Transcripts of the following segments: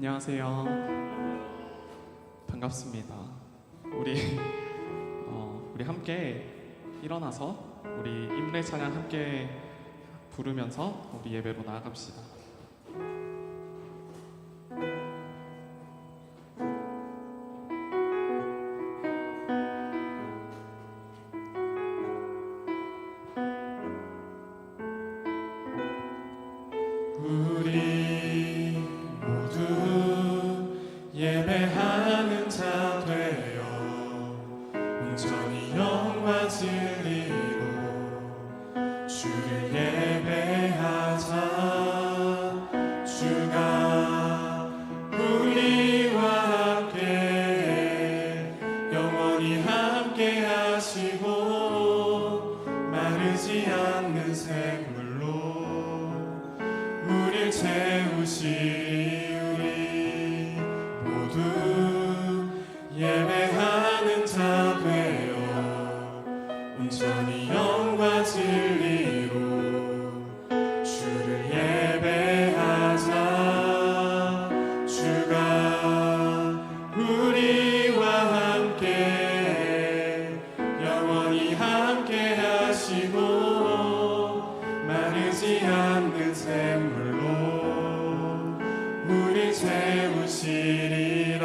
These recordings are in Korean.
안녕하세요. 반갑습니다. 우리 우리 함께 일어나서 우리 임례 찬양 함께 부르면서 우리 예배로 나아갑시다. 우리 모두 예배하는 자 되어 온전히 영과 진리로 주를 예배하자. 주가 우리와 함께 영원히 함께 하시고 마르지 않는 샘물로 우릴 채우시리. 우리 모두 예배하는 자 되어 온전히 영과 진리로 주를 예배하자. 주가 우리와 함께 영원히 함께 하시고 마르지 않는 샘물로 우리 채우시리라.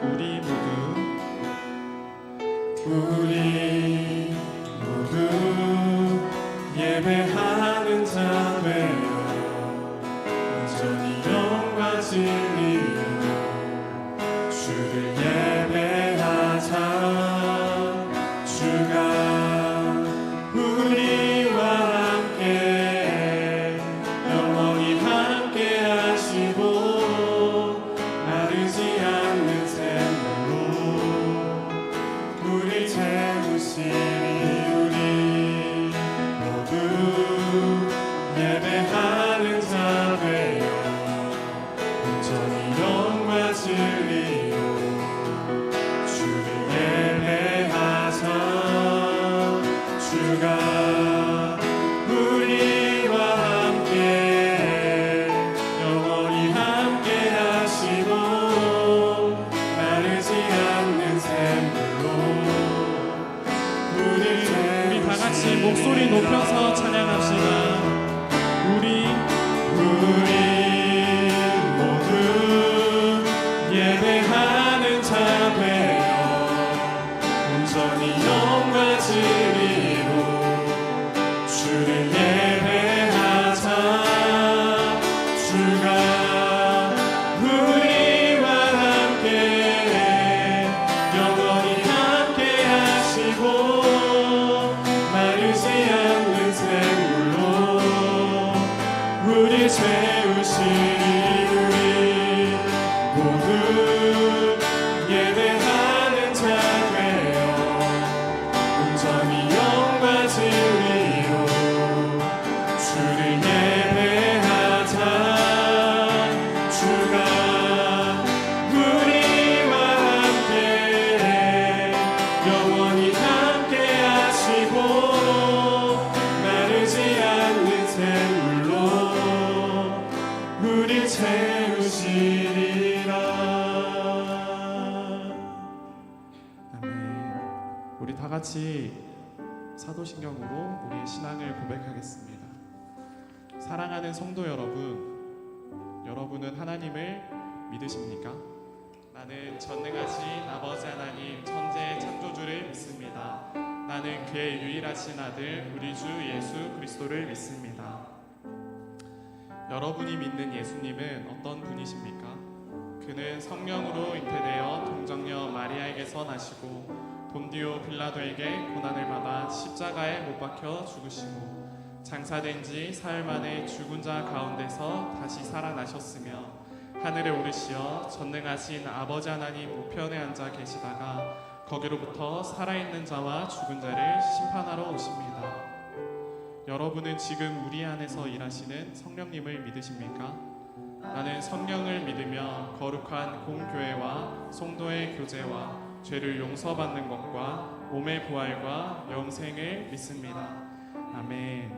우리 모두 예배하는 자 되어 온전히 영과 진리로 주를 예배하자. 주가 우리와 함께 영원히 함께 하시고 마르지 않는 샘물로 우리 채우시리. 우리 모두 예배하는 자 되어 온전히 영과 진리로 주를 예배하자. 주가 우리와 함께 영원히 함께 하시고 마르지 않는 샘물로 우리 다 같이 목소리 높여서 찬양합시다. 우리 모두 예배하는 자 되어 온전히 영과 진리로 주를 예배하자. 주가 우리와 함께 영원히 함께 하시고 마르지 않는 샘물로 우리 채우시리. 우리 모두 예배하는 자 되어 온전히 영과 진리로 주를 예배하자. 주가 우리와 함께 영원히 함께 하시고 마르지 않는 샘물로 우리 채우시리라. 아멘. 우리 다 같이 사도신경으로 우리의 신앙을 고백하겠습니다. 사랑하는 성도 여러분, 여러분은 하나님을 믿으십니까? 나는 전능하신 아버지 하나님 천재 창조주를 믿습니다. 나는 그의 유일하신 아들 우리 주 예수 그리스도를 믿습니다. 여러분이 믿는 예수님은 어떤 분이십니까? 그는 성령으로 잉태되어 동정녀 마리아에게서 나시고 본디오 빌라도에게 고난을 받아 십자가에 못 박혀 죽으시고 장사된 지 사흘 만에 죽은 자 가운데서 다시 살아나셨으며 하늘에 오르시어 전능하신 아버지 하나님 우편에 앉아 계시다가 거기로부터 살아있는 자와 죽은 자를 심판하러 오십니다. 여러분은 지금 우리 안에서 일하시는 성령님을 믿으십니까? 나는 성령을 믿으며 거룩한 공교회와 성도의 교제와 죄를 용서받는 것과 몸의 부활과 영생을 믿습니다. 아멘.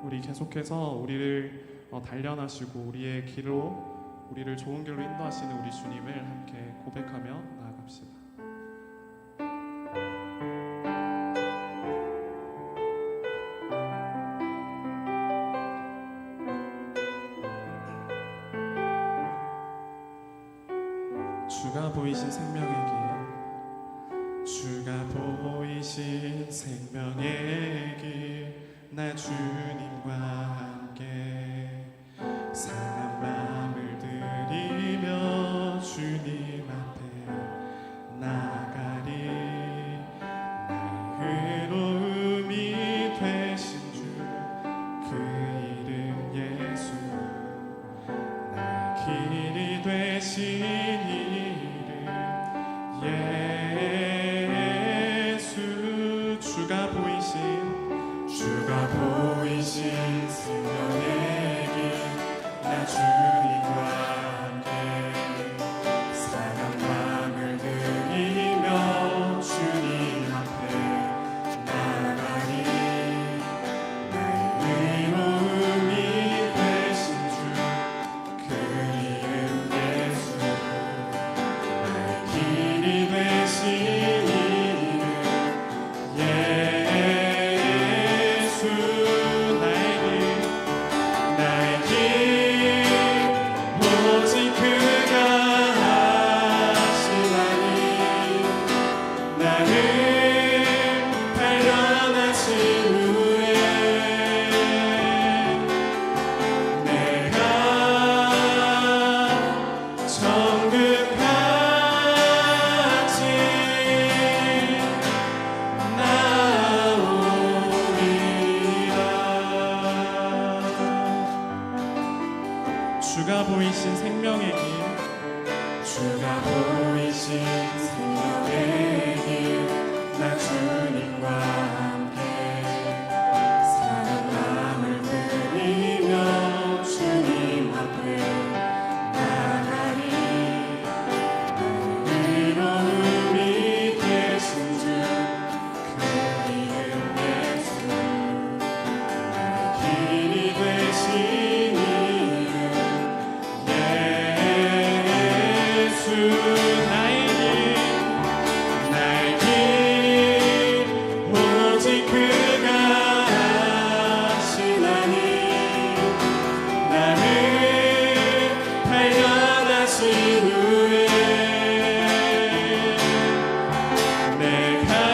우리 계속해서 우리를 단련하시고 우리의 길로 우리를 좋은 길로 인도하시는 우리 주님을 함께 고백하며 나아갑시다. 주가 보이신 생명의 길, 주가 보이신 생명의 길, 나 주님과 함께 상한 마음을 들이며 주님 앞에 나가리. 나의 의로움이 되신 주, 그 이름 예수, 나의 길이 되신 이름 예수. 주가 보이신 생명의 길, 나 주님과 함께 상한 마음을 들이며 주님 앞에 나가리. 나의 의로움이 되신 주, 그 이름 예수, 나의 길이 되신 이름 예수. 나의 길 오직 그가 하시나니. 나를 발견하신 후에 내가 정금같이 주가 보이신 생명의 길, 주가 보이신 생명의 길, 나 주님과 함께 상한 마음을 들이며 주님 앞에 나가리. 나의 의로움이 되신 주, 그 이름 예수, 나의 길이 되신 나의 길 오직 그가 하시나니. 나를 발견하신 후에 내가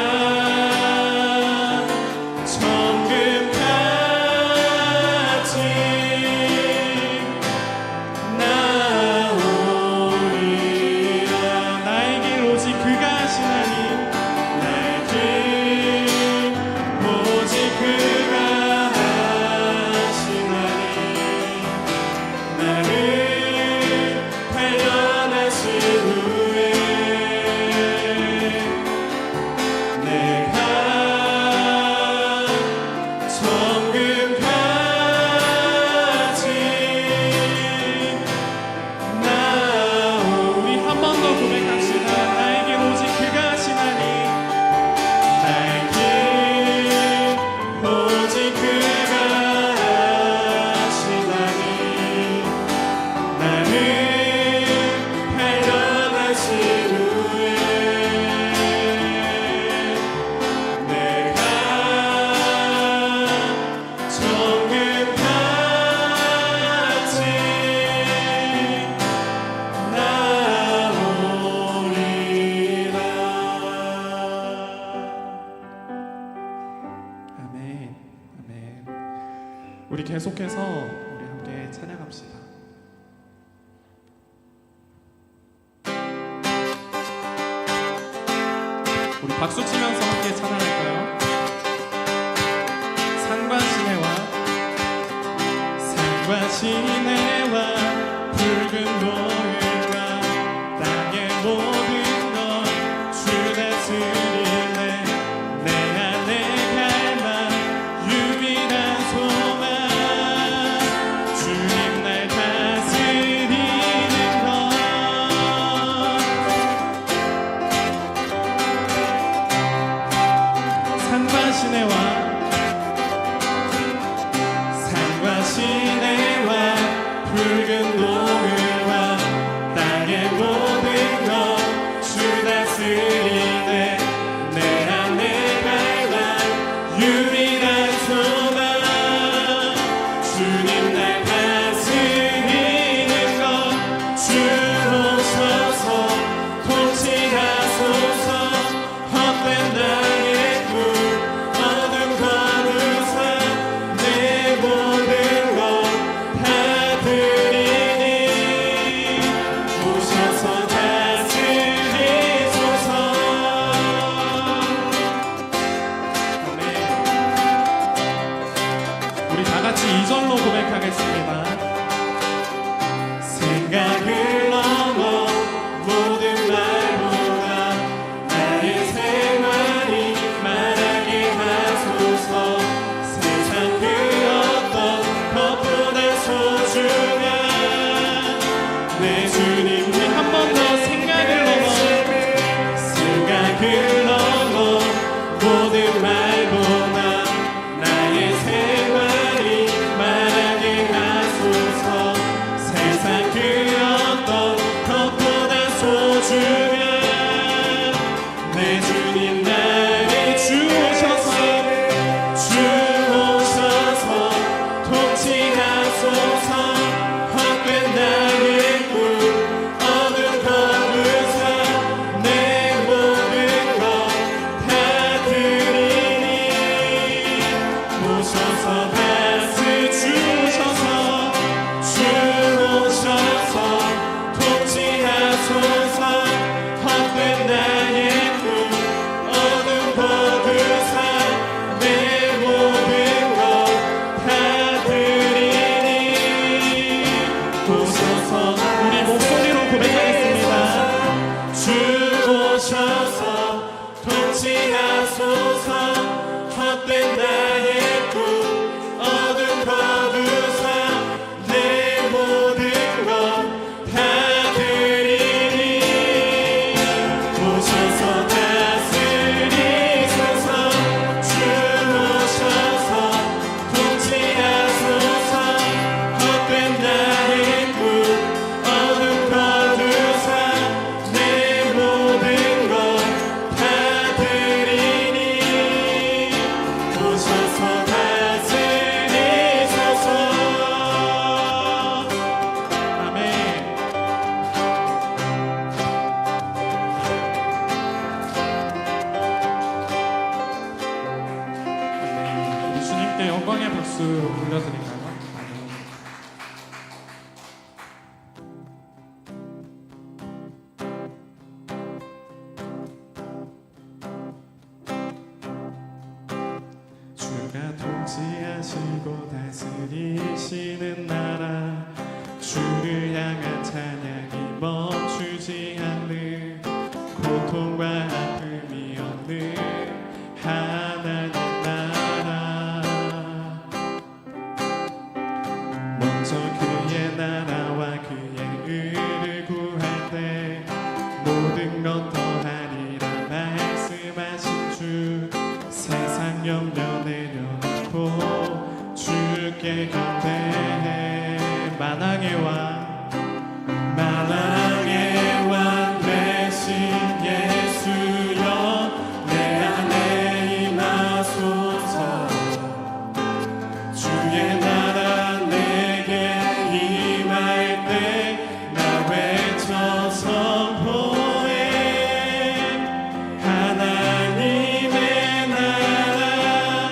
정금같이 우리 계속해서 우리 함께 찬양합시다. 우리 박수 치면서 함께 찬양할까요? 산과 시내와 붉은 노을과 땅의 모든 것 주 다스리네. 내 안에 갈망 유일한 소망 주님 날 다스리는 것. 시내와 산과 시내와 붉은 노을과 땅의 모든 것 주 다스리네 내 안에 갈망 유일한 소망 주님 날 다스리는 것 주 오셔서 통치하소서 헛된 나의 꿈 어둠 거두사 내 모든 것 다 드리니 오셔서 다스리소서 아멘. 우리 다 같이 2절로 고백하겠습니다. 생각을 넘어 모든 말보다 나의 생활이 말하게 하소서 세상 그 어떤 것보다 소중한 내 주님 우리 한 번 더 생각을 넘어 생각을 넘어 모든 말보다 나의 생활이 말하게 하소서 세상 그 어떤 것보다 소중한 내 주님 나를 주셔서 통치하소서 헛된 나의 꿈 어둠 거두사 내 모든 것 다 드리니 오셔서 다스주셔서 주 오셔서 통치하소서 헛된 나의 꿈 어둠 거두사 내 모든 것 다 드리니 오셔서 우리 목소리로 고백하겠습니다. 주 오셔서 통치하소서 헛된 나의 꿈 어둠 거두사 내 모든 것 다 드리니 오셔서 다스리소서 주 오셔서 통치하소서 헛된 나의 꿈 어둠 거두사 내 모든 것 다 드리니 오셔서 다스리소서 아멘. 우리 주님께 영광의 박수 올려드릴까요? 아멘. 주가 통치하시고 다스리시는 나라 주를 향한 찬양이 멈추지 않는 고통과 아픔이 없는 하나님 나라 먼저 그의 나라와 그의 의를 구할 때 모든 것 더하리라 말씀하신 주 세상 염려 내려놓고 주께 경배해 만왕의 왕 되신 예수여 내 안에 임하소서 주의 나라 내게 임할 때 나 외쳐 선포해 하나님의 나라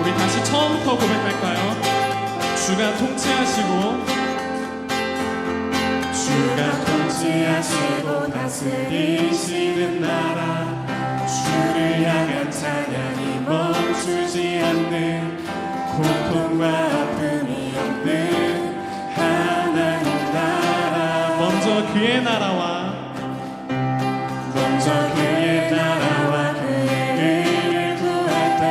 우리 다시 처음부터 고백할까요? 주가 통치하시고 주가 통치하시고 다스리시는 나라 주를 향한 찬양이 멈추지 않는 고통과 아픔이 없는 하나님 나라 먼저 그의 나라와 그의 나라와 그의 의를 구할 때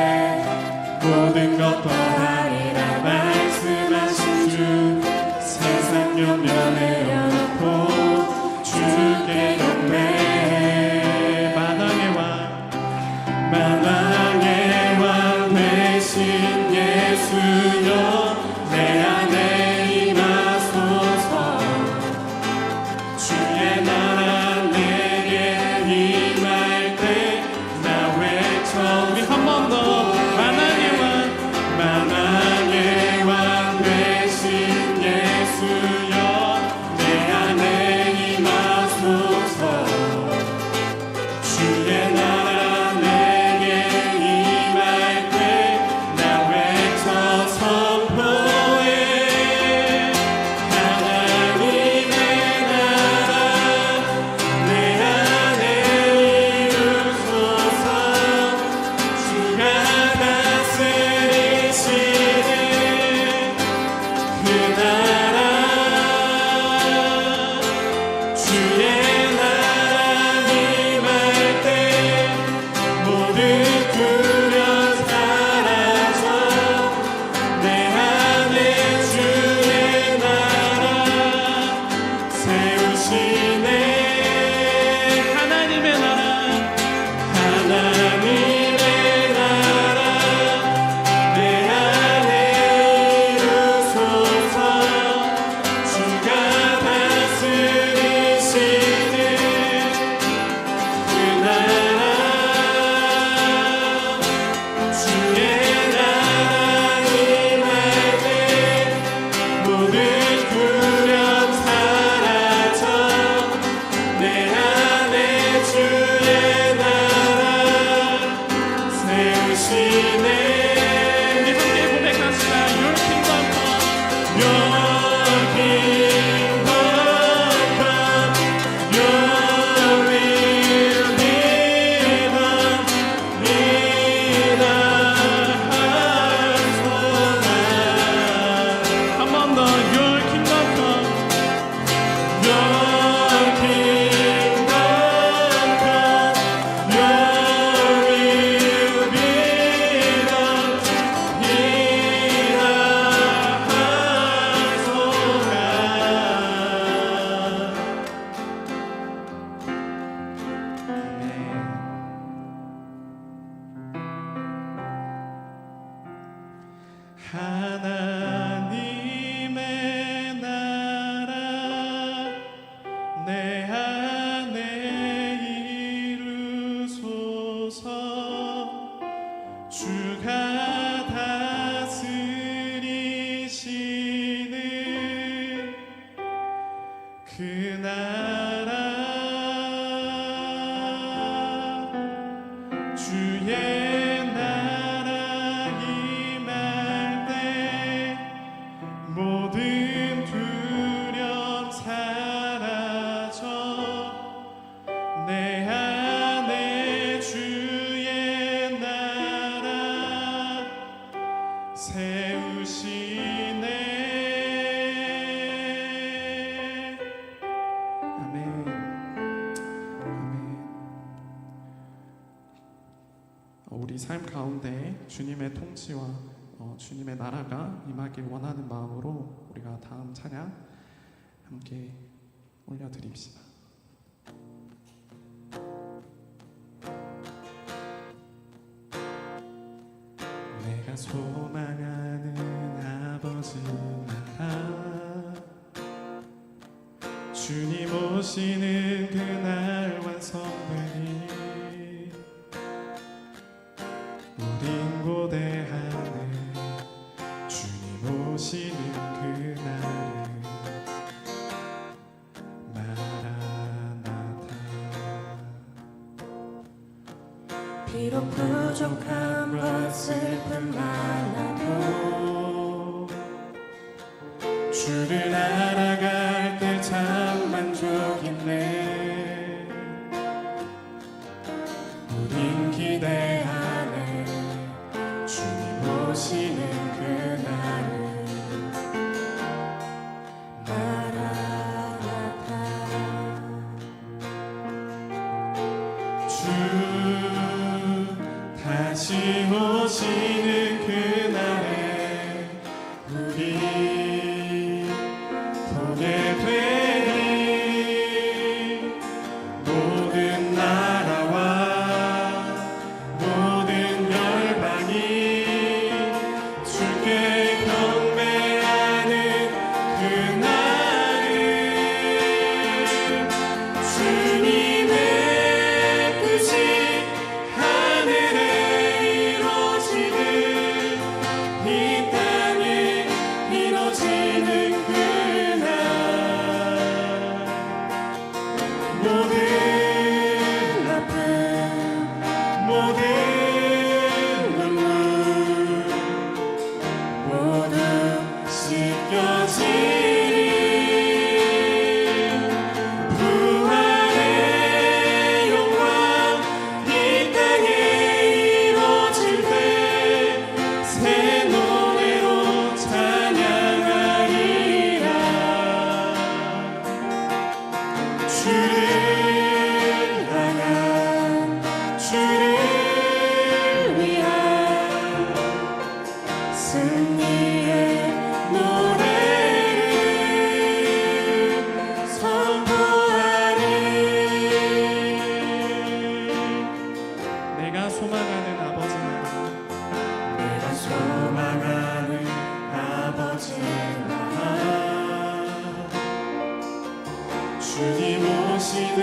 모든 것 더하리라 말씀하신 주 세상 염려 내려놓고 주께 경배 만왕의 왕 되신 예수여 내 안에 임하소서 주의 나라 내게 임할 때 나 외쳐 우리 한 번 더 만왕의 왕 되신 예수여 내 안에 임하소서 주의 나라 내게 임할 때 나 외쳐 선포해 하나님의 나라 내 안에 이루소서 주가 다스리시는 그 나라 주의 나라 임할 때 모든 두려움 사라져 내 안에 주의 나라 세우시네 하나님의 나라 하나님의 나라 내 안에 이루소서 주가 다스리시는 그 나라 주의 나라 임할 때 모든 두려움 사라져 내 안에 주의 나라 세우시네 우리 함께 고백합시다. Your kingdom come. Your kingdom come, your will be done in our hearts, O God. 한 번 더 Your kingdom come. Your kingdom come, your will be done in our hearts, O 하나님의 나라 내 안에 이루소서 주가 다스리시는 그 나라 주의 나라 임할 때 모든 두려움 사라져 내 안에 주의 나라 세우시네 아멘 아멘. 우리 삶 가운데 주님의 통치와 주님의 나라가 임하길 원하는 마음으로 우리가 다음 찬양 함께 올려드립시다. 내가 소망하는 아버지 나라 주님 오시는 그날 완성되니 우린 고대하네 주님 오시는 그날을 마라나타 비록 부족한 것 슬픔 많아도 주를 알아갈 때 참 만족했네. 우린 기대하네 주님 오시는 그날을. 마라나타 주 다시 오시는 그날에 우리 보게 되리. 모든 나라와 모든 열방이 주께 경배하는 그날을. 주님의 뜻이 하늘에 이루어지듯 이 땅에 이루어지는 그날. 모든 아픔 모든 눈물 모두 씻겨지리. 부활의 영광 이 땅에 이루어질 때 새 노래로 찬양하리라. 주를 향한 주를 위한 승리의 노래를 선포하리. 내가 소망하는 아버지 나라, 내가 소망하는 아버지 나라. 주님 오시는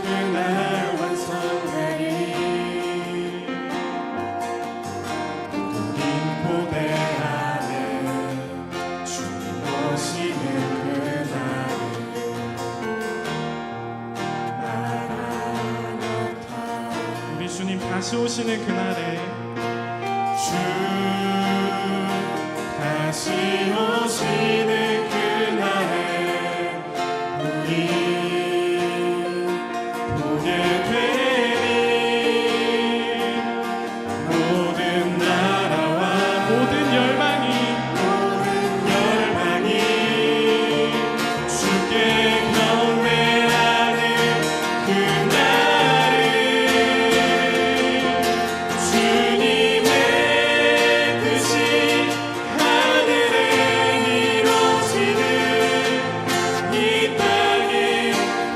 그날 완성되리. 우린 고대하네 주님 오시는 그날을. 마라나타 우리 주님 다시 오시는 그날에 주 다시 오시는 그날에 우리 보게 되리. 모든 나라와 모든 열방이 주께 경배하는 그날을. 주님의 뜻이 하늘에 이루어지듯 이 땅에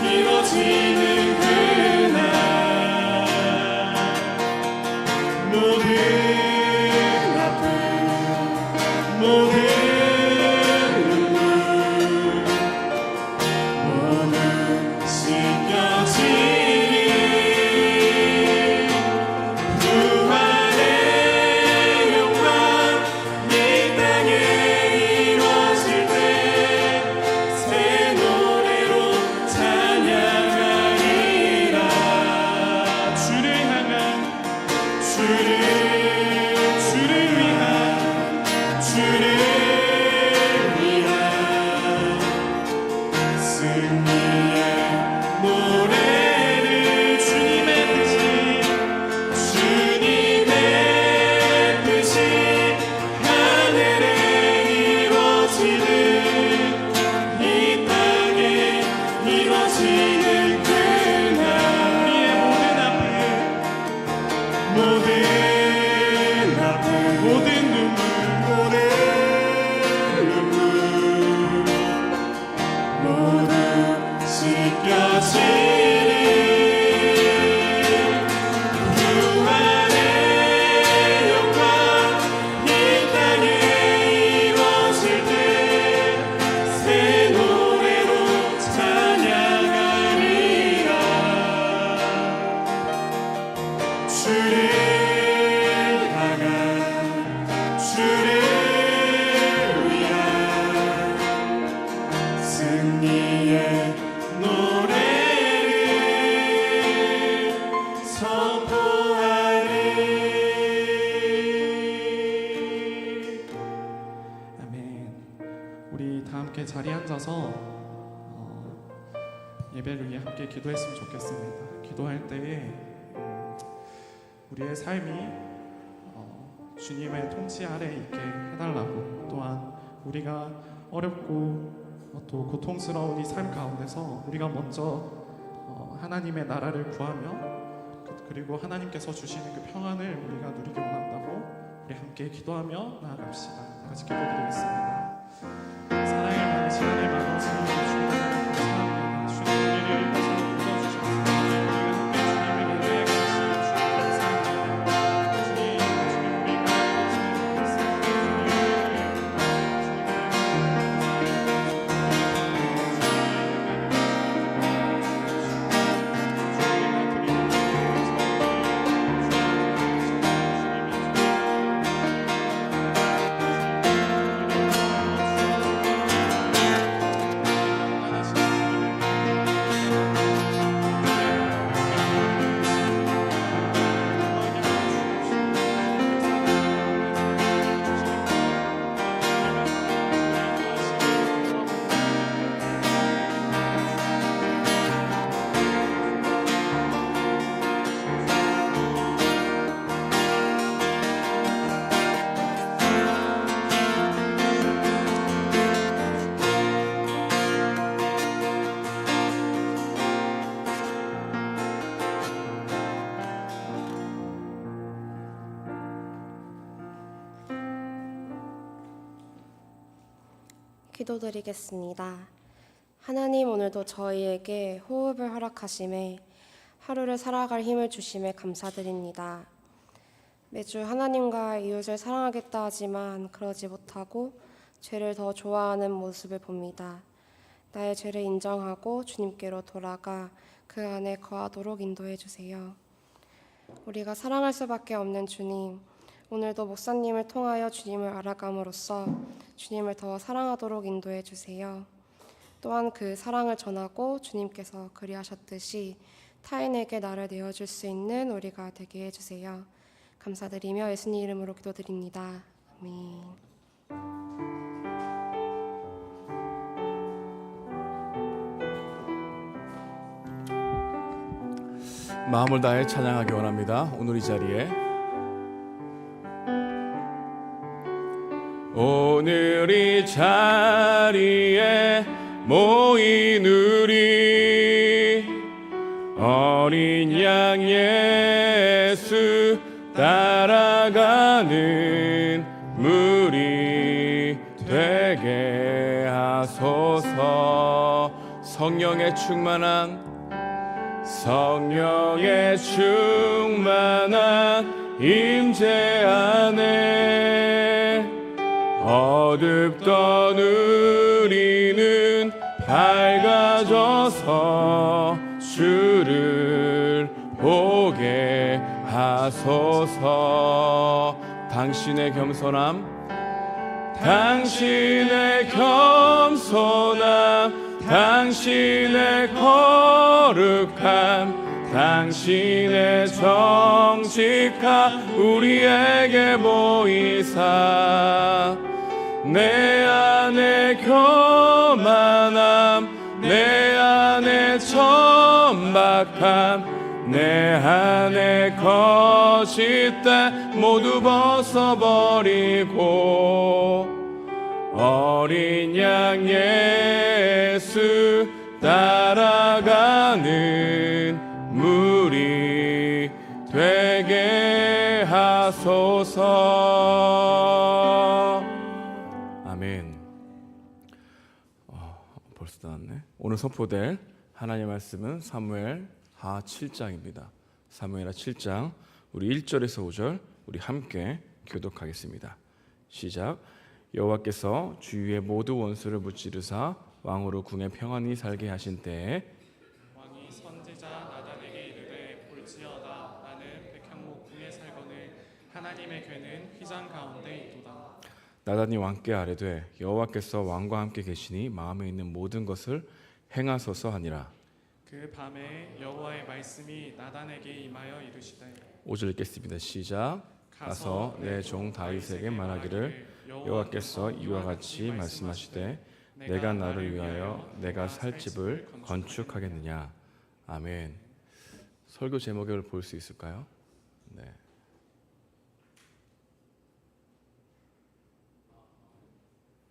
이루어지는 그날. 모든 아픔 모든 눈물 모두 씻겨지리. 부활의 영광 이 땅에 이루어질 때 새 노래로 찬양하리라. 주를 향한 주를 위한 주를 위한 승리의 노래를. 주님의 뜻이 하늘에 이루어지듯 이 땅에 이루어지는 그날. 우리의 모든 아픔 모든 눈물 모두 씻겨지리. 부활의 영광 이 땅에 이루어질 때 새 노래로 찬양하리라. 주를 향한 주를 위한 승리의 노래를 선포하리. 자리에 앉아서 예배를 위해 함께 기도했으면 좋겠습니다. 기도할 때에 우리의 삶이 주님의 통치 아래 있게 해달라고, 또한 우리가 어렵고 또 고통스러운 이 삶 가운데서 우리가 먼저 하나님의 나라를 구하며 그리고 하나님께서 주시는 그 평안을 우리가 누리기 원한다고 우리 함께 기도하며 나아갑시다. 다 같이 기도드리겠습니다. 사랑을 받는 시간을 나눠서 주님 감사합니다. 주님 우리를 위해서 불러주셨습니다. 우리가 함께 주님을 예배해 가시니 주님 감사합니다. 주님 우리가 기도드리겠습니다. 하나님, 오늘도 저희에게 호흡을 허락하심에 하루를 살아갈 힘을 주심에 감사드립니다. 매주 하나님과 이웃을 사랑하겠다 하지만 그러지 못하고 죄를 더 좋아하는 모습을 봅니다. 나의 죄를 인정하고 주님께로 돌아가 그 안에 거하도록 인도해 주세요. 우리가 사랑할 수밖에 없는 주님, 오늘도 목사님을 통하여 주님을 알아감으로써 주님을 더 사랑하도록 인도해 주세요. 또한 그 사랑을 전하고 주님께서 그리하셨듯이 타인에게 나를 내어줄 수 있는 우리가 되게 해주세요. 감사드리며 예수님 이름으로 기도드립니다. 아멘. 마음을 다해 찬양하기 원합니다. 오늘 이 자리에 오늘 이 자리에 모인 우리 어린 양 예수 따라가는 무리 되게 하소서. 성령의 충만한 임재 안에 어둡던 우리는 밝아져서 주를 보게 하소서. 당신의 겸손함, 당신의 거룩함, 당신의 정직함 우리에게 보이사 내 안에 교만함, 내 안에 천박함, 내 안에 거짓됨 모두 벗어버리고 어린 양 예수 따라가는 무리 되게 하소서. 아멘. 벌써 다 왔네. 오늘 선포될 하나님의 말씀은 사무엘 하 7장입니다. 사무엘하 7장 우리 1절에서 5절 우리 함께 교독하겠습니다. 시작. 여호와께서 주위의 모두 원수를 무찌르사 왕으로 궁에 평안히 살게 하신 때에 왕이 선지자 나단에게 이르되 볼지어다 나는 백향목 궁에 살거늘 하나님의 괴는 휘장 가운데 있도다. 나단이 왕께 아뢰되 여호와께서 왕과 함께 계시니 마음에 있는 모든 것을 행하소서 하니라. 그 밤에 여호와의 말씀이 나단에게 임하여 이르시되 5절 읽겠습니다. 시작. 가서 내 종 다윗에게 말하기를 여호와께서 이와 같이 말씀하시되 내가 나를 위하여 내가 살 집을 건축하겠느냐. 아멘. 설교 제목을 볼 수 있을까요? 네.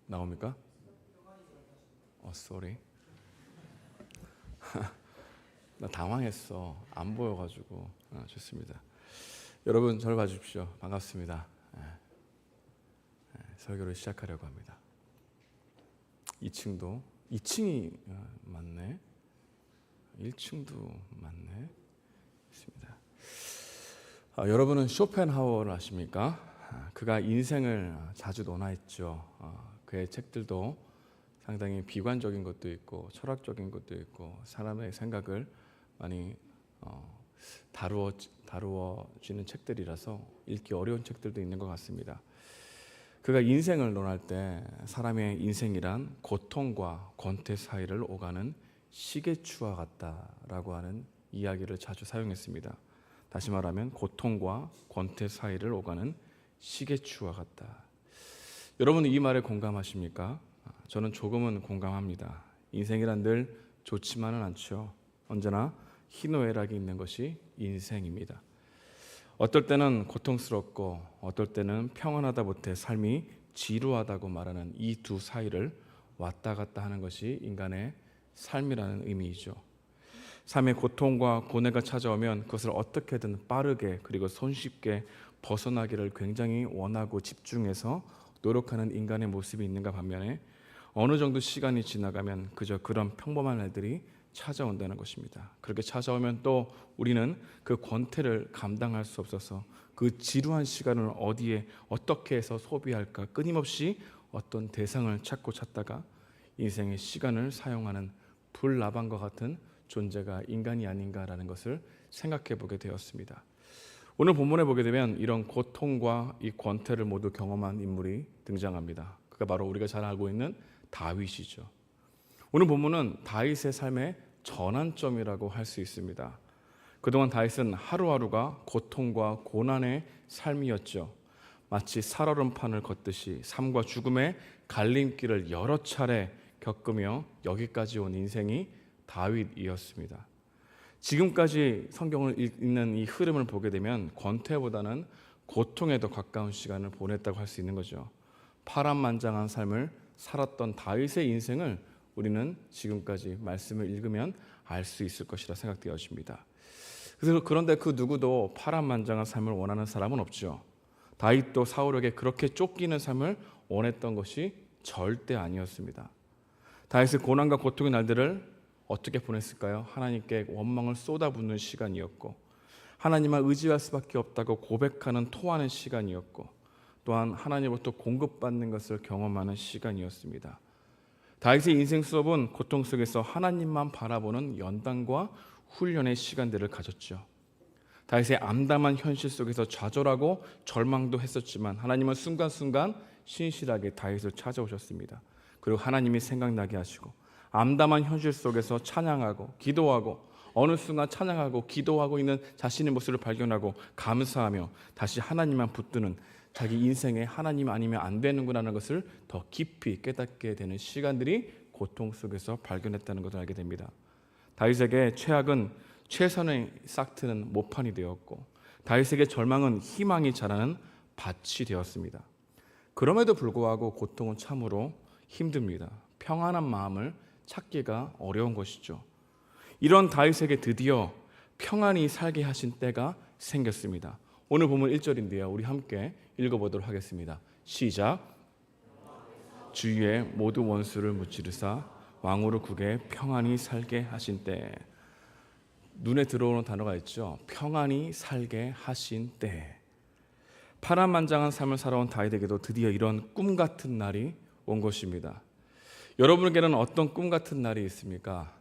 나옵니까? 쏘리. 나 당황했어. 안 보여가지고. 좋습니다. 여러분 저를 봐주십시오. 반갑습니다. 설교를 시작하려고 합니다. 2층이 맞네. 1층도 맞네. 있습니다. 여러분은 쇼펜하우어를 아십니까? 그가 인생을 자주 논하였죠. 그의 책들도 상당히 비관적인 것도 있고 철학적인 것도 있고 사람의 생각을 많이 다루어지는 책들이라서 읽기 어려운 책들도 있는 것 같습니다. 그가 인생을 논할 때 사람의 인생이란 고통과 권태 사이를 오가는 시계추와 같다라고 하는 이야기를 자주 사용했습니다. 다시 말하면 고통과 권태 사이를 오가는 시계추와 같다. 여러분 이 말에 공감하십니까? 저는 조금은 공감합니다. 인생이란 늘 좋지만은 않죠. 언제나 희노애락이 있는 것이 인생입니다. 어떨 때는 고통스럽고 어떨 때는 평안하다 못해 삶이 지루하다고 말하는 이 두 사이를 왔다 갔다 하는 것이 인간의 삶이라는 의미이죠. 삶의 고통과 고뇌가 찾아오면 그것을 어떻게든 빠르게 그리고 손쉽게 벗어나기를 굉장히 원하고 집중해서 노력하는 인간의 모습이 있는가 반면에 어느 정도 시간이 지나가면 그저 그런 평범한 일들이 찾아온다는 것입니다. 그렇게 찾아오면 또 우리는 그 권태를 감당할 수 없어서 그 지루한 시간을 어디에 어떻게 해서 소비할까 끊임없이 어떤 대상을 찾다가 인생의 시간을 사용하는 불나방과 같은 존재가 인간이 아닌가라는 것을 생각해 보게 되었습니다. 오늘 본문에 보게 되면 이런 고통과 이 권태를 모두 경험한 인물이 등장합니다. 그가 바로 우리가 잘 알고 있는 다윗이죠. 오늘 본문은 다윗의 삶의 전환점이라고 할 수 있습니다. 그동안 다윗은 하루하루가 고통과 고난의 삶이었죠. 마치 살얼음판을 걷듯이 삶과 죽음의 갈림길을 여러 차례 겪으며 여기까지 온 인생이 다윗이었습니다. 지금까지 성경을 읽는 이 흐름을 보게 되면 권태보다는 고통에 더 가까운 시간을 보냈다고 할 수 있는 거죠. 파란만장한 삶을 살았던 다윗의 인생을 우리는 지금까지 말씀을 읽으면 알 수 있을 것이라 생각되어집니다. 그런데 그 누구도 파란만장한 삶을 원하는 사람은 없죠. 다윗도 사울에게 그렇게 쫓기는 삶을 원했던 것이 절대 아니었습니다. 다윗의 고난과 고통의 날들을 어떻게 보냈을까요? 하나님께 원망을 쏟아붓는 시간이었고 하나님만 의지할 수밖에 없다고 고백하는 토하는 시간이었고 또한 하나님으로부터 공급받는 것을 경험하는 시간이었습니다. 다윗의 인생 수업은 고통 속에서 하나님만 바라보는 연단과 훈련의 시간들을 가졌죠. 다윗의 암담한 현실 속에서 좌절하고 절망도 했었지만 하나님은 순간순간 신실하게 다윗을 찾아오셨습니다. 그리고 하나님이 생각나게 하시고 암담한 현실 속에서 찬양하고 기도하고 어느 순간 찬양하고 기도하고 있는 자신의 모습을 발견하고 감사하며 다시 하나님만 붙드는 자기 인생에 하나님 아니면 안 되는구나라는 것을 더 깊이 깨닫게 되는 시간들이 고통 속에서 발견했다는 것을 알게 됩니다. 다윗에게 최악은 최선의 싹트는 모판이 되었고 다윗에게 절망은 희망이 자라는 밭이 되었습니다. 그럼에도 불구하고 고통은 참으로 힘듭니다. 평안한 마음을 찾기가 어려운 것이죠. 이런 다윗에게 드디어 평안히 살게 하신 때가 생겼습니다. 오늘 본문 1절인데요. 우리 함께 읽어보도록 하겠습니다. 시작. 주위에 모두 원수를 무찌르사 왕으로 국에 평안히 살게 하신 때. 눈에 들어오는 단어가 있죠. 평안히 살게 하신 때. 파란만장한 삶을 살아온 다윗에게도 드디어 이런 꿈 같은 날이 온 것입니다. 여러분에게는 어떤 꿈 같은 날이 있습니까?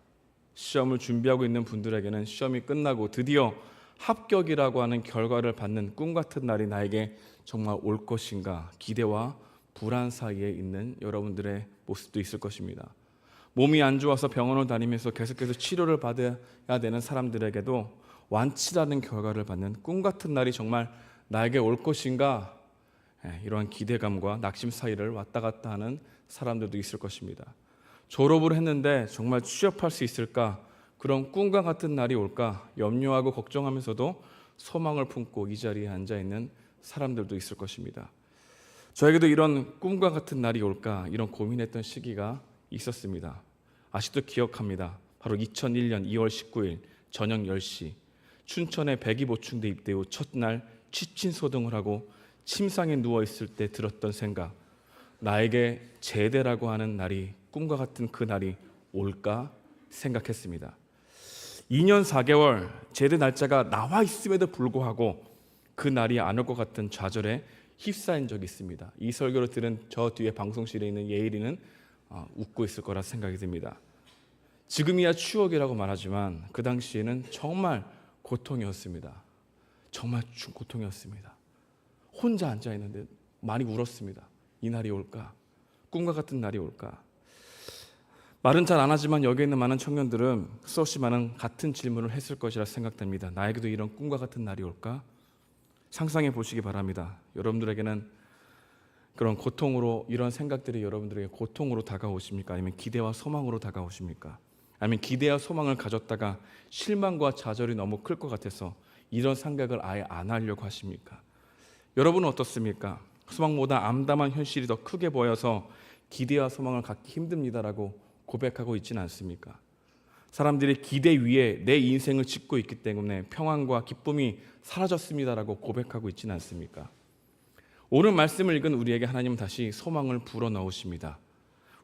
시험을 준비하고 있는 분들에게는 시험이 끝나고 드디어 합격이라고 하는 결과를 받는 꿈 같은 날이 나에게 정말 올 것인가 기대와 불안 사이에 있는 여러분들의 모습도 있을 것입니다. 몸이 안 좋아서 병원을 다니면서 계속해서 치료를 받아야 되는 사람들에게도 완치라는 결과를 받는 꿈 같은 날이 정말 나에게 올 것인가 이러한 기대감과 낙심 사이를 왔다 갔다 하는 사람들도 있을 것입니다. 졸업을 했는데 정말 취업할 수 있을까? 그런 꿈과 같은 날이 올까? 염려하고 걱정하면서도 소망을 품고 이 자리에 앉아 있는 사람들도 있을 것입니다. 저에게도 이런 꿈과 같은 날이 올까? 이런 고민했던 시기가 있었습니다. 아직도 기억합니다. 바로 2001년 2월 19일 저녁 10시 춘천의 백이보충대 입대 후 첫날 취친소등을 하고 침상에 누워있을 때 들었던 생각, 나에게 제대라고 하는 날이, 꿈과 같은 그 날이 올까 생각했습니다. 2년 4개월 제대 날짜가 나와 있음에도 불구하고 그 날이 안 올 것 같은 좌절에 휩싸인 적이 있습니다. 이 설교를 들은 저 뒤에 방송실에 있는 예일이는 웃고 있을 거라 생각이 듭니다. 지금이야 추억이라고 말하지만 그 당시에는 정말 고통이었습니다. 정말 고통이었습니다. 혼자 앉아 있는데 많이 울었습니다. 이 날이 올까? 꿈과 같은 날이 올까? 말은 잘 안 하지만 여기 있는 많은 청년들은 수없이 많은 같은 질문을 했을 것이라 생각됩니다. 나에게도 이런 꿈과 같은 날이 올까? 상상해 보시기 바랍니다. 여러분들에게는 그런 고통으로, 이런 생각들이 여러분들에게 고통으로 다가오십니까? 아니면 기대와 소망으로 다가오십니까? 아니면 기대와 소망을 가졌다가 실망과 좌절이 너무 클 것 같아서 이런 생각을 아예 안 하려고 하십니까? 여러분은 어떻습니까? 소망보다 암담한 현실이 더 크게 보여서 기대와 소망을 갖기 힘듭니다라고 고백하고 있지는 않습니까? 사람들이 기대 위에 내 인생을 짓고 있기 때문에 평안과 기쁨이 사라졌습니다라고 고백하고 있지는 않습니까? 오늘 말씀을 읽은 우리에게 하나님은 다시 소망을 불어넣으십니다.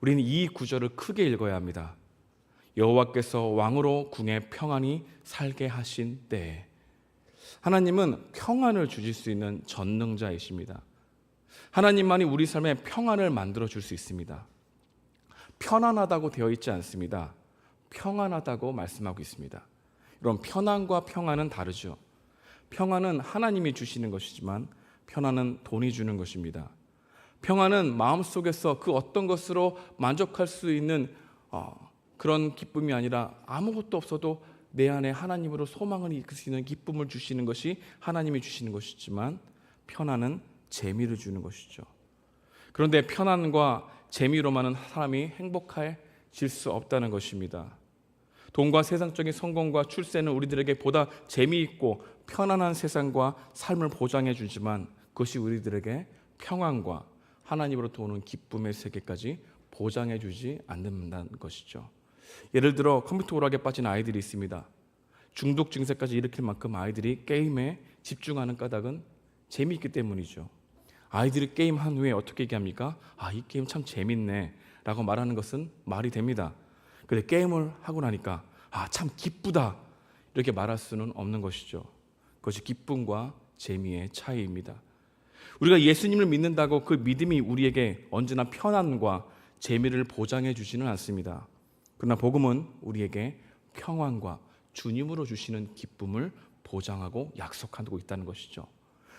우리는 이 구절을 크게 읽어야 합니다. 여호와께서 왕으로 궁에 평안히 살게 하신 때에. 하나님은 평안을 주실 수 있는 전능자이십니다. 하나님만이 우리 삶에 평안을 만들어 줄 수 있습니다. 편안하다고 되어 있지 않습니다. 평안하다고 말씀하고 있습니다. 여러분, 편안과 평안은 다르죠. 평안은 하나님이 주시는 것이지만 평안은 돈이 주는 것입니다. 평안은 마음속에서 그 어떤 것으로 만족할 수 있는 그런 기쁨이 아니라 아무것도 없어도 내 안에 하나님으로 소망을 이끌 수 있는 기쁨을 주시는 것이 하나님이 주시는 것이지만 편안은 재미를 주는 것이죠. 그런데 편안과 재미로만은 사람이 행복해질 수 없다는 것입니다. 돈과 세상적인 성공과 출세는 우리들에게 보다 재미있고 편안한 세상과 삶을 보장해 주지만 그것이 우리들에게 평안과 하나님으로부터 오는 기쁨의 세계까지 보장해 주지 않는다는 것이죠. 예를 들어 컴퓨터 오락에 빠진 아이들이 있습니다. 중독 증세까지 일으킬 만큼 아이들이 게임에 집중하는 까닭은 재미있기 때문이죠. 아이들이 게임한 후에 어떻게 얘기합니까? 이 게임 참 재밌네 라고 말하는 것은 말이 됩니다. 그런데 게임을 하고 나니까 참 기쁘다 이렇게 말할 수는 없는 것이죠. 그것이 기쁨과 재미의 차이입니다. 우리가 예수님을 믿는다고 그 믿음이 우리에게 언제나 편안과 재미를 보장해 주지는 않습니다. 그러나 복음은 우리에게 평안과 주님으로 주시는 기쁨을 보장하고 약속하고 있다는 것이죠.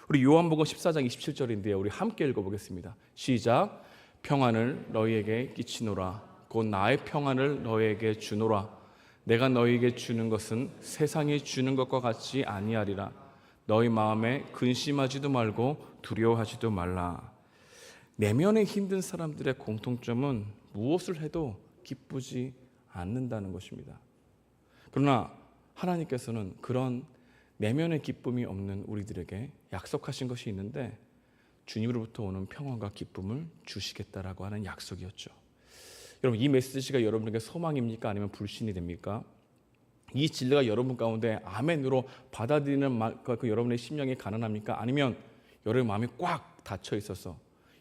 우리 요한복음 14장 27절인데요. 우리 함께 읽어보겠습니다. 시작. 평안을 너희에게 끼치노라. 곧 나의 평안을 너희에게 주노라. 내가 너희에게 주는 것은 세상이 주는 것과 같지 아니하리라. 너희 마음에 근심하지도 말고 두려워하지도 말라. 내면에 힘든 사람들의 공통점은 무엇을 해도 기쁘지 않는다는 것입니다. 그러나 하나님께서는 그런 내면의 기쁨이 없는 우리들에게 약속하신 것이 있는데 주님으로부터 오는 평안과 기쁨을 주시겠다라고 하는 약속이었죠. 여러분, 이 메시지가 여러분에게 소망입니까? 아니면 불신이 됩니까? 이 진리가 여러분 가운데 아멘으로 받아들이는 그 여러분의 심령이 가능합니까? 아니면 여러분의 마음이 꽉 닫혀 있어서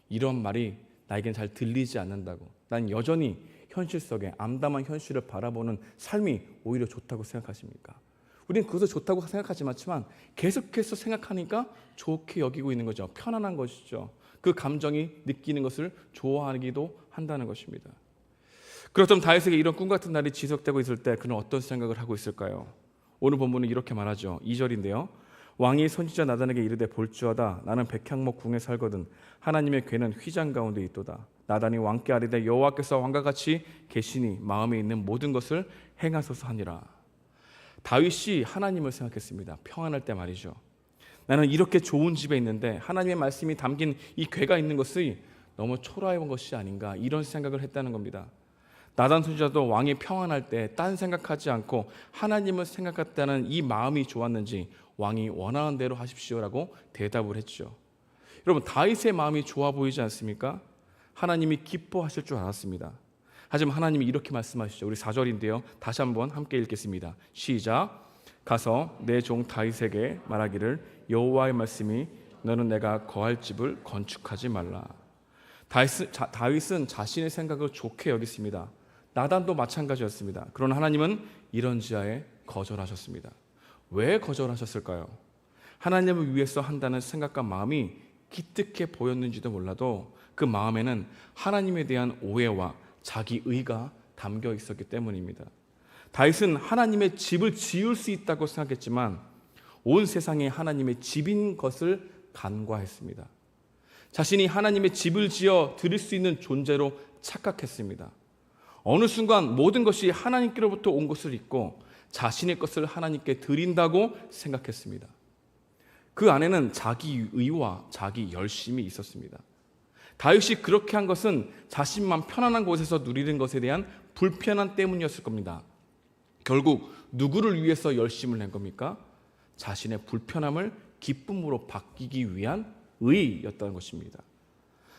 이런 말이 나에겐 잘 들리지 않는다고, 난 여전히 현실 속에 암담한 현실을 바라보는 삶이 오히려 좋다고 생각하십니까? 우리는 그것을 좋다고 생각하지만 계속해서 생각하니까 좋게 여기고 있는 거죠. 편안한 것이죠. 그 감정이 느끼는 것을 좋아하기도 한다는 것입니다. 그렇다면 다윗에게 이런 꿈 같은 날이 지속되고 있을 때 그는 어떤 생각을 하고 있을까요? 오늘 본문은 이렇게 말하죠. 2절인데요. 왕이 선지자 나단에게 이르되 볼지어다 나는 백향목 궁에 살거든 하나님의 궤는 휘장 가운데 있도다. 나단이 왕께 아뢰되 여호와께서 왕과 같이 계시니 마음에 있는 모든 것을 행하소서 하니라. 다윗이 하나님을 생각했습니다. 평안할 때 말이죠. 나는 이렇게 좋은 집에 있는데 하나님의 말씀이 담긴 이 궤가 있는 것이 너무 초라한 것이 아닌가, 이런 생각을 했다는 겁니다. 나단 선지자도 왕이 평안할 때 딴 생각하지 않고 하나님을 생각했다는 이 마음이 좋았는지 왕이 원하는 대로 하십시오라고 대답을 했죠. 여러분, 다윗의 마음이 좋아 보이지 않습니까? 하나님이 기뻐하실 줄 알았습니다. 하지만 하나님이 이렇게 말씀하시죠. 우리 4절인데요. 다시 한번 함께 읽겠습니다. 시작. 가서 내 종 다윗에게 말하기를 여호와의 말씀이 너는 내가 거할 집을 건축하지 말라. 다윗은 자신의 생각을 좋게 여겼습니다. 나단도 마찬가지였습니다. 그러나 하나님은 이런 지하에 거절하셨습니다. 왜 거절하셨을까요? 하나님을 위해서 한다는 생각과 마음이 기특해 보였는지도 몰라도 그 마음에는 하나님에 대한 오해와 자기 의가 담겨 있었기 때문입니다. 다윗은 하나님의 집을 지을 수 있다고 생각했지만 온 세상에 하나님의 집인 것을 간과했습니다. 자신이 하나님의 집을 지어 드릴 수 있는 존재로 착각했습니다. 어느 순간 모든 것이 하나님께로부터 온 것을 잊고 자신의 것을 하나님께 드린다고 생각했습니다. 그 안에는 자기 의와 자기 열심이 있었습니다. 다윗이 그렇게 한 것은 자신만 편안한 곳에서 누리는 것에 대한 불편함 때문이었을 겁니다. 결국 누구를 위해서 열심을 낸 겁니까? 자신의 불편함을 기쁨으로 바뀌기 위한 의였다는 것입니다.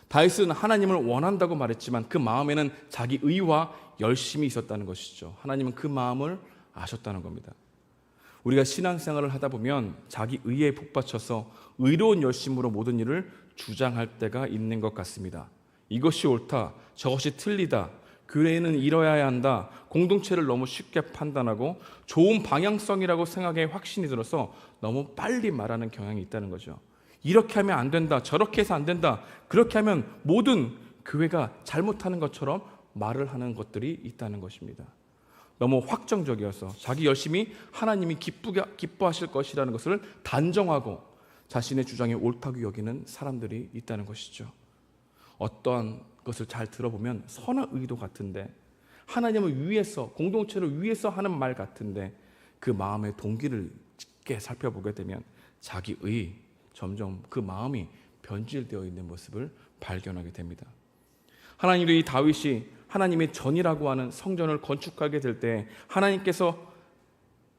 다윗은 하나님을 원한다고 말했지만 그 마음에는 자기 의와 열심이 있었다는 것이죠. 하나님은 그 마음을 아셨다는 겁니다. 우리가 신앙생활을 하다 보면 자기 의에 북받쳐서 의로운 열심으로 모든 일을 주장할 때가 있는 것 같습니다. 이것이 옳다, 저것이 틀리다, 교회는 이뤄야 한다, 공동체를 너무 쉽게 판단하고 좋은 방향성이라고 생각에 확신이 들어서 너무 빨리 말하는 경향이 있다는 거죠. 이렇게 하면 안 된다, 저렇게 해서 안 된다, 그렇게 하면 모든 교회가 잘못하는 것처럼 말을 하는 것들이 있다는 것입니다. 너무 확정적이어서 자기 열심히 하나님이 기뻐하실 것이라는 것을 단정하고 자신의 주장이 옳다고 여기는 사람들이 있다는 것이죠. 어떠한 것을 잘 들어보면 선한 의도 같은데, 하나님을 위해서, 공동체를 위해서 하는 말 같은데 그 마음의 동기를 깊게 살펴보게 되면 자기 의, 점점 그 마음이 변질되어 있는 모습을 발견하게 됩니다. 하나님도 이 다윗이 하나님의 전이라고 하는 성전을 건축하게 될 때 하나님께서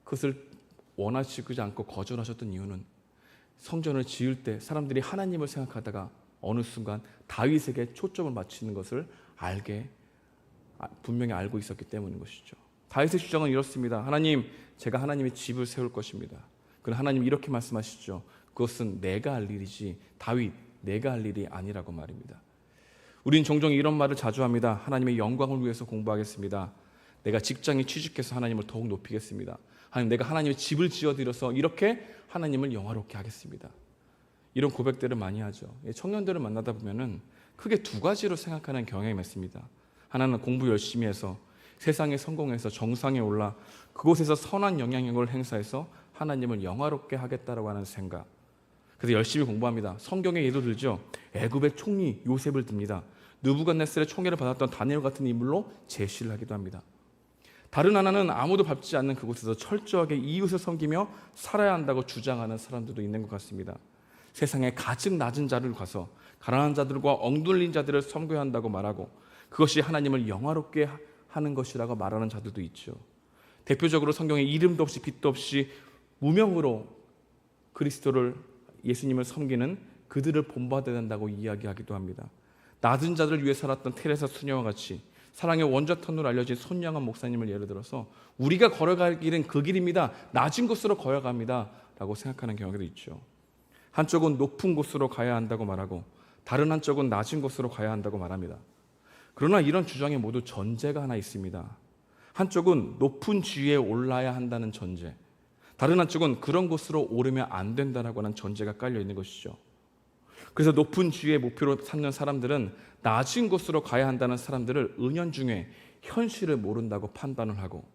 그것을 원하시지 않고 거절하셨던 이유는 성전을 지을 때 사람들이 하나님을 생각하다가 어느 순간 다윗에게 초점을 맞추는 것을 분명히 알고 있었기 때문인 것이죠. 다윗의 주장은 이렇습니다. 하나님, 제가 하나님의 집을 세울 것입니다. 그러나 하나님 이렇게 말씀하시죠. 그것은 내가 할 일이지 다윗 내가 할 일이 아니라고 말입니다. 우린 종종 이런 말을 자주 합니다. 하나님의 영광을 위해서 공부하겠습니다. 내가 직장에 취직해서 하나님을 더욱 높이겠습니다. 하나님, 내가 하나님의 집을 지어드려서 이렇게 하나님을 영화롭게 하겠습니다. 이런 고백들을 많이 하죠. 청년들을 만나다 보면은 크게 두 가지로 생각하는 경향이 많습니다. 하나는 공부 열심히 해서 세상에 성공해서 정상에 올라 그곳에서 선한 영향력을 행사해서 하나님을 영화롭게 하겠다라고 하는 생각. 그래서 열심히 공부합니다. 성경에 예도 들죠. 애굽의 총리 요셉을 듭니다. 느부갓네살의 총애를 받았던 다니엘 같은 인물로 제시를 하기도 합니다. 다른 하나는 아무도 밟지 않는 그곳에서 철저하게 이웃을 섬기며 살아야 한다고 주장하는 사람들도 있는 것 같습니다. 세상에 가장 낮은 자를 가서 가난한 자들과 엉둘린 자들을 섬겨야 한다고 말하고 그것이 하나님을 영화롭게 하는 것이라고 말하는 자들도 있죠. 대표적으로 성경에 이름도 없이 빛도 없이 무명으로 그리스도를, 예수님을 섬기는 그들을 본받아야 된다고 이야기하기도 합니다. 낮은 자들을 위해 살았던 테레사 수녀와 같이 사랑의 원자탄으로 알려진 손양한 목사님을 예를 들어서 우리가 걸어갈 길은 그 길입니다, 낮은 곳으로 걸어갑니다 라고 생각하는 경우도 있죠. 한쪽은 높은 곳으로 가야 한다고 말하고 다른 한쪽은 낮은 곳으로 가야 한다고 말합니다. 그러나 이런 주장에 모두 전제가 하나 있습니다. 한쪽은 높은 지위에 올라야 한다는 전제, 다른 한쪽은 그런 곳으로 오르면 안 된다라고 하는 전제가 깔려 있는 것이죠. 그래서 높은 지위의 목표로 삼는 사람들은 낮은 곳으로 가야 한다는 사람들을 은연중에 현실을 모른다고 판단을 하고,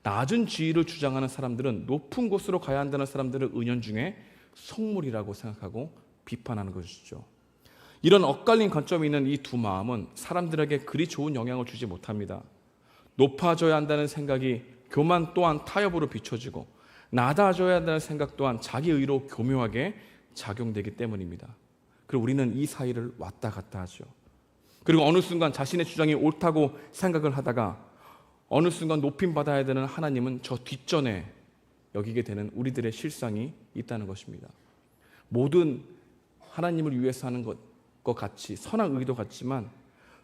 낮은 지위를 주장하는 사람들은 높은 곳으로 가야 한다는 사람들을 은연중에 속물이라고 생각하고 비판하는 것이죠. 이런 엇갈린 관점이 있는 이 두 마음은 사람들에게 그리 좋은 영향을 주지 못합니다. 높아져야 한다는 생각이 교만 또한 타협으로 비춰지고 낮아져야 한다는 생각 또한 자기 의로 교묘하게 작용되기 때문입니다. 그리고 우리는 이 사이를 왔다 갔다 하죠. 그리고 어느 순간 자신의 주장이 옳다고 생각을 하다가 어느 순간 높임받아야 되는 하나님은 저 뒷전에 여기게 되는 우리들의 실상이 있다는 것입니다. 모든 하나님을 위해서 하는 것 같이 선한 의도 같지만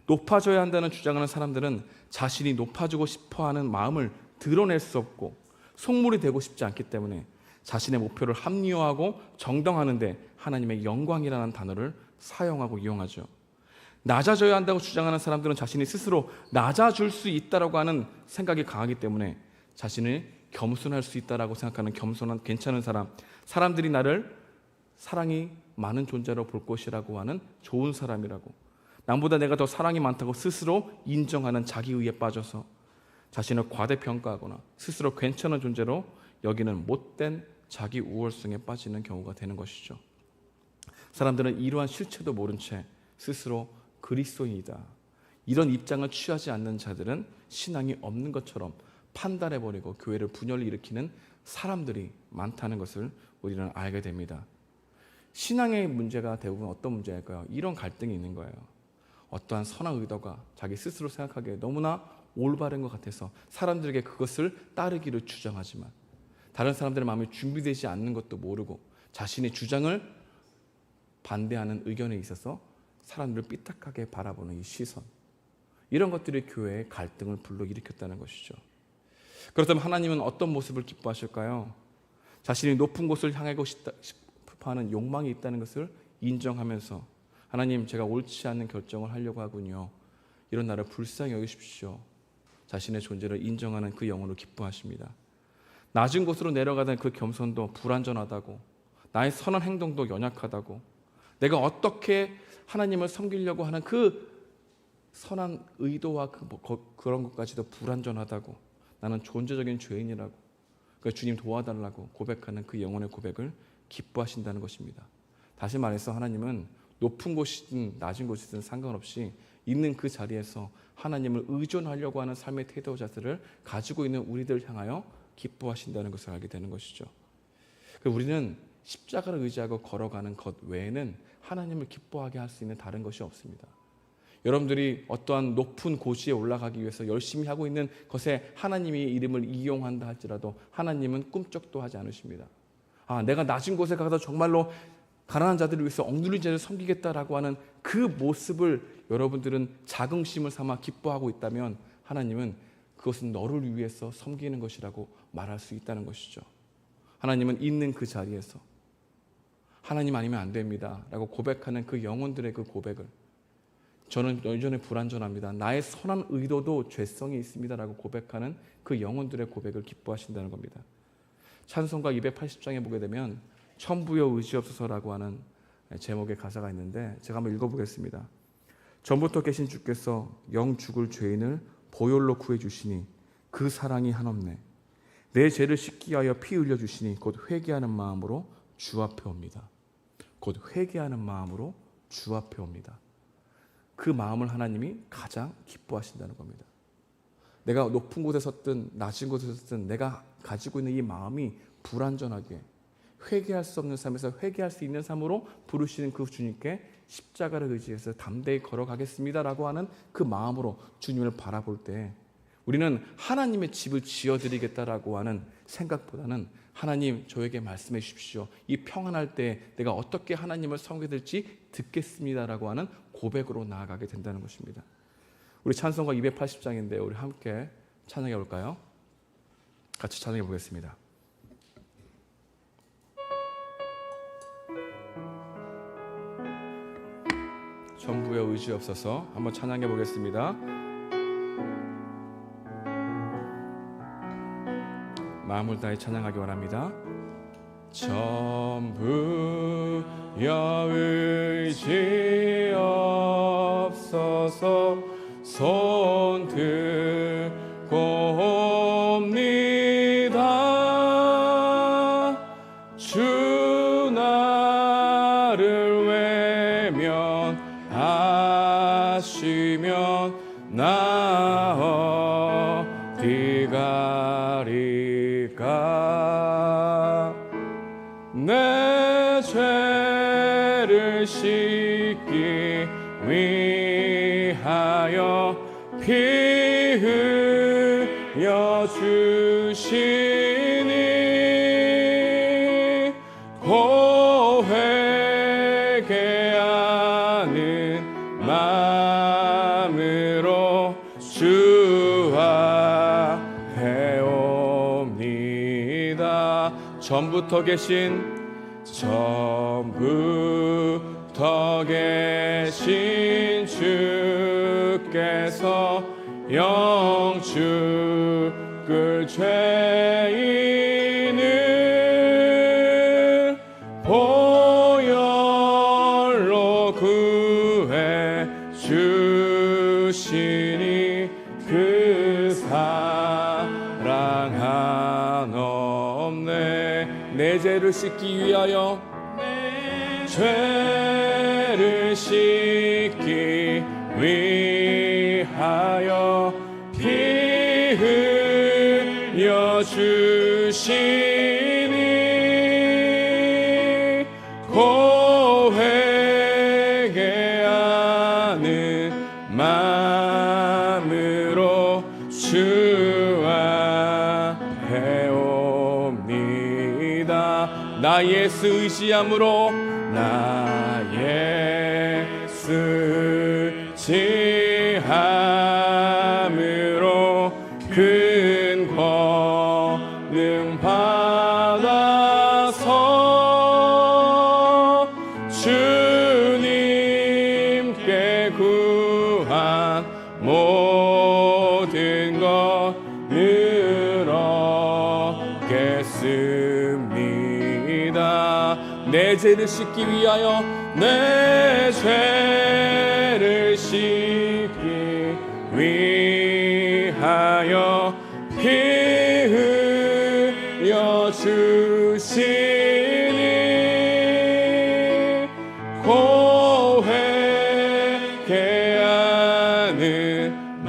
높아져야 한다는 주장하는 사람들은 자신이 높아지고 싶어하는 마음을 드러낼 수 없고 속물이 되고 싶지 않기 때문에 자신의 목표를 합리화하고 정당하는데 하나님의 영광이라는 단어를 사용하고 이용하죠. 낮아져야 한다고 주장하는 사람들은 자신이 스스로 낮아질 수 있다라고 하는 생각이 강하기 때문에 자신을 겸손할 수 있다라고 생각하는 겸손한 괜찮은 사람들이 나를 사랑이 많은 존재로 볼 것이라고 하는 좋은 사람이라고, 남보다 내가 더 사랑이 많다고 스스로 인정하는 자기의에 빠져서 자신을 과대평가하거나 스스로 괜찮은 존재로 여기는 못된 자기 우월성에 빠지는 경우가 되는 것이죠. 사람들은 이러한 실체도 모른 채 스스로 그리스도인이다, 이런 입장을 취하지 않는 자들은 신앙이 없는 것처럼 판단해버리고 교회를 분열을 일으키는 사람들이 많다는 것을 우리는 알게 됩니다. 신앙의 문제가 대부분 어떤 문제일까요? 이런 갈등이 있는 거예요. 어떠한 선한 의도가 자기 스스로 생각하기에 너무나 올바른 것 같아서 사람들에게 그것을 따르기를 주장하지만 다른 사람들의 마음이 준비되지 않는 것도 모르고 자신의 주장을 반대하는 의견에 있어서 사람들을 삐딱하게 바라보는 이 시선, 이런 것들이 교회의 갈등을 불러일으켰다는 것이죠. 그렇다면 하나님은 어떤 모습을 기뻐하실까요? 자신이 높은 곳을 향하고 싶어 하는 욕망이 있다는 것을 인정하면서 하나님, 제가 옳지 않는 결정을 하려고 하군요, 이런 나를 불쌍히 여기십시오, 자신의 존재를 인정하는 그 영혼을 기뻐하십니다. 낮은 곳으로 내려가던 그 겸손도 불완전하다고, 나의 선한 행동도 연약하다고, 내가 어떻게 하나님을 섬기려고 하는 그 선한 의도와 그런 것까지도 불완전하다고, 나는 존재적인 죄인이라고, 그러니까 주님 도와달라고 고백하는 그 영혼의 고백을 기뻐하신다는 것입니다. 다시 말해서 하나님은 높은 곳이든 낮은 곳이든 상관없이 있는 그 자리에서 하나님을 의존하려고 하는 삶의 태도 자세를 가지고 있는 우리들 향하여 기뻐하신다는 것을 알게 되는 것이죠. 우리는 십자가를 의지하고 걸어가는 것 외에는 하나님을 기뻐하게 할 수 있는 다른 것이 없습니다. 여러분들이 어떠한 높은 고지에 올라가기 위해서 열심히 하고 있는 것에 하나님의 이름을 이용한다 할지라도 하나님은 꿈쩍도 하지 않으십니다. 내가 낮은 곳에 가서 정말로 가난한 자들을 위해서 억누린 자를 섬기겠다라고 하는 그 모습을 여러분들은 자긍심을 삼아 기뻐하고 있다면 하나님은 그것은 너를 위해서 섬기는 것이라고 말할 수 있다는 것이죠. 하나님은 있는 그 자리에서 하나님 아니면 안 됩니다 라고 고백하는 그 영혼들의 그 고백을, 저는 여전히 불완전합니다, 나의 선한 의도도 죄성이 있습니다 라고 고백하는 그 영혼들의 고백을 기뻐하신다는 겁니다. 찬송가 280장에 보게 되면 천부여 의지없어서라고 하는 제목의 가사가 있는데 제가 한번 읽어보겠습니다. 전부터 계신 주께서 영 죽을 죄인을 보혈로 구해주시니 그 사랑이 한없네. 내 죄를 씻기 하여 피 흘려주시니 곧 회개하는 마음으로 주 앞에 옵니다. 곧 회개하는 마음으로 주 앞에 옵니다. 그 마음을 하나님이 가장 기뻐하신다는 겁니다. 내가 높은 곳에 섰든 낮은 곳에 섰든 내가 가지고 있는 이 마음이 불완전하게 회개할 수 없는 삶에서 회개할 수 있는 삶으로 부르시는 그 주님께 십자가를 의지해서 담대히 걸어가겠습니다라고 하는 그 마음으로 주님을 바라볼 때 우리는 하나님의 집을 지어드리겠다라고 하는 생각보다는 하나님, 저에게 말씀해 주십시오, 이 평안할 때 내가 어떻게 하나님을 섬기될지 듣겠습니다라고 하는 고백으로 나아가게 된다는 것입니다. 우리 찬송가 280장인데 우리 함께 찬양해 볼까요? 같이 찬양해 보겠습니다. 전부에 의지 없어서 한번 찬양해 보겠습니다. 마음을 다해 찬양하기 원합니다. 전부여 의지 없어서 손 들고 옵니다. 주 나를 외면하시면 나 어디 가리까. 내 죄를 씻기 위하여 위하여 피 흘려 주시니 고회개하는 마음으로 주와 배웁니다. 전부터 계신 주께서 영축을 죄인을 보혈로 구해 주시니 그 사랑 한없네. 내 죄를 씻기 위하여 죄를 씻기 위하여 피 흘려 주시니 고회개하는 마음으로 주와 배웁니다. 나 예수 의지함으로 나 예수 의지함으로 큰 권능 받아서 주님께 구한 모든 것 늘어겠습니다. 내 죄를 씻기 위하여 내 죄를 씻기 위하여 피 흘려 주시니 고회개하는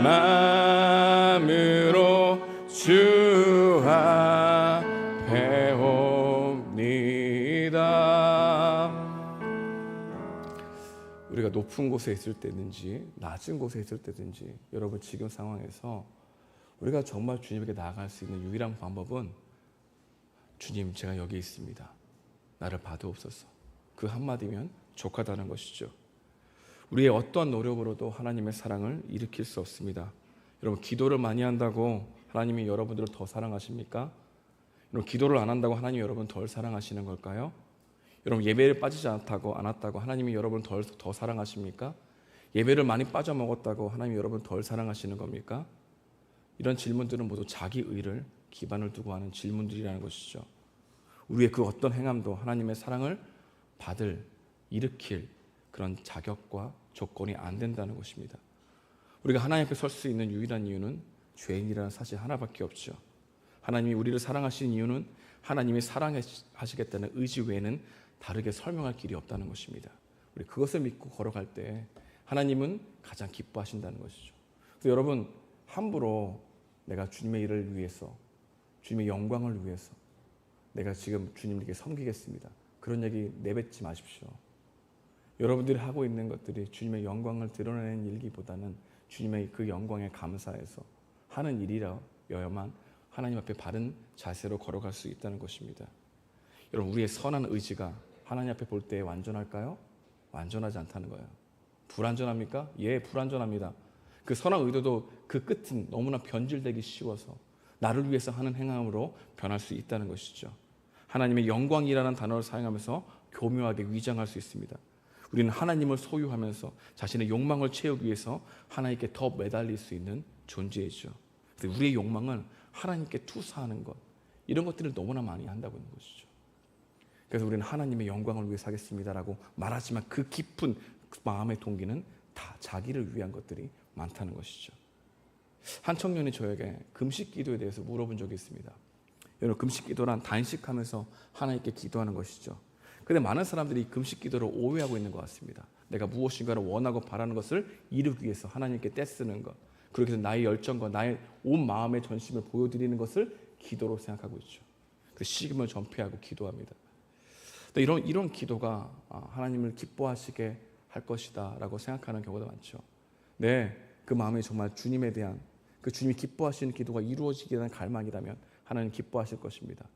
마음으로 주와 배웁니다. 우리가 높은 곳에 있을 때든지 낮은 곳에 있을 때든지 여러분 지금 상황에서 우리가 정말 주님에게 나아갈 수 있는 유일한 방법은 주님 제가 여기 있습니다. 나를 받으옵소서. 그 한마디면 족하다는 것이죠. 우리의 어떠한 노력으로도 하나님의 사랑을 일으킬 수 없습니다. 여러분 기도를 많이 한다고 하나님이 여러분들을 더 사랑하십니까? 여러분 기도를 안 한다고 하나님이 여러분 덜 사랑하시는 걸까요? 여러분 예배를 빠지지 않았다고 하나님이 여러분을 더 사랑하십니까? 예배를 많이 빠져먹었다고 하나님이 여러분을 덜 사랑하시는 겁니까? 이런 질문들은 모두 자기 의를 기반을 두고 하는 질문들이라는 것이죠. 우리의 그 어떤 행함도 하나님의 사랑을 일으킬 그런 자격과 조건이 안 된다는 것입니다. 우리가 하나님 앞에 설 수 있는 유일한 이유는 죄인이라는 사실 하나밖에 없죠. 하나님이 우리를 사랑하시는 이유는 하나님이 사랑하시겠다는 의지 외에는 다르게 설명할 길이 없다는 것입니다. 우리 그것을 믿고 걸어갈 때 하나님은 가장 기뻐하신다는 것이죠. 그래서 여러분 함부로 내가 주님의 일을 위해서 주님의 영광을 위해서 내가 지금 주님께 섬기겠습니다. 그런 얘기 내뱉지 마십시오. 여러분들이 하고 있는 것들이 주님의 영광을 드러내는 일기보다는 주님의 그 영광에 감사해서 하는 일이라야만 하나님 앞에 바른 자세로 걸어갈 수 있다는 것입니다. 여러분 우리의 선한 의지가 하나님 앞에 볼 때 완전할까요? 완전하지 않다는 거예요. 불완전합니까? 예, 불완전합니다. 그 선한 의도도 그 끝은 너무나 변질되기 쉬워서 나를 위해서 하는 행함으로 변할 수 있다는 것이죠. 하나님의 영광이라는 단어를 사용하면서 교묘하게 위장할 수 있습니다. 우리는 하나님을 소유하면서 자신의 욕망을 채우기 위해서 하나님께 더 매달릴 수 있는 존재이죠. 우리의 욕망은 하나님께 투사하는 것, 이런 것들을 너무나 많이 한다고 하는 것이죠. 그래서 우리는 하나님의 영광을 위해 사겠습니다라고 말하지만 그 깊은 마음의 동기는 다 자기를 위한 것들이 많다는 것이죠. 한 청년이 저에게 금식 기도에 대해서 물어본 적이 있습니다. 여러분 금식 기도란 단식하면서 하나님께 기도하는 것이죠. 그런데 많은 사람들이 금식 기도를 오해하고 있는 것 같습니다. 내가 무엇인가를 원하고 바라는 것을 이루기 위해서 하나님께 떼쓰는 것, 그렇게 해서 나의 열정과 나의 온 마음의 전심을 보여드리는 것을 기도로 생각하고 있죠. 그 식음을 전폐하고 기도합니다. 이런 기도가 하나님을 기뻐하시게 할 것이다 라고 생각하는 경우가 많죠. 네, 그 마음이 정말 주님에 대한 그 주님이 기뻐하시는 기도가 이루어지게 된 갈망이라면 하나님 기뻐하실 것입니다.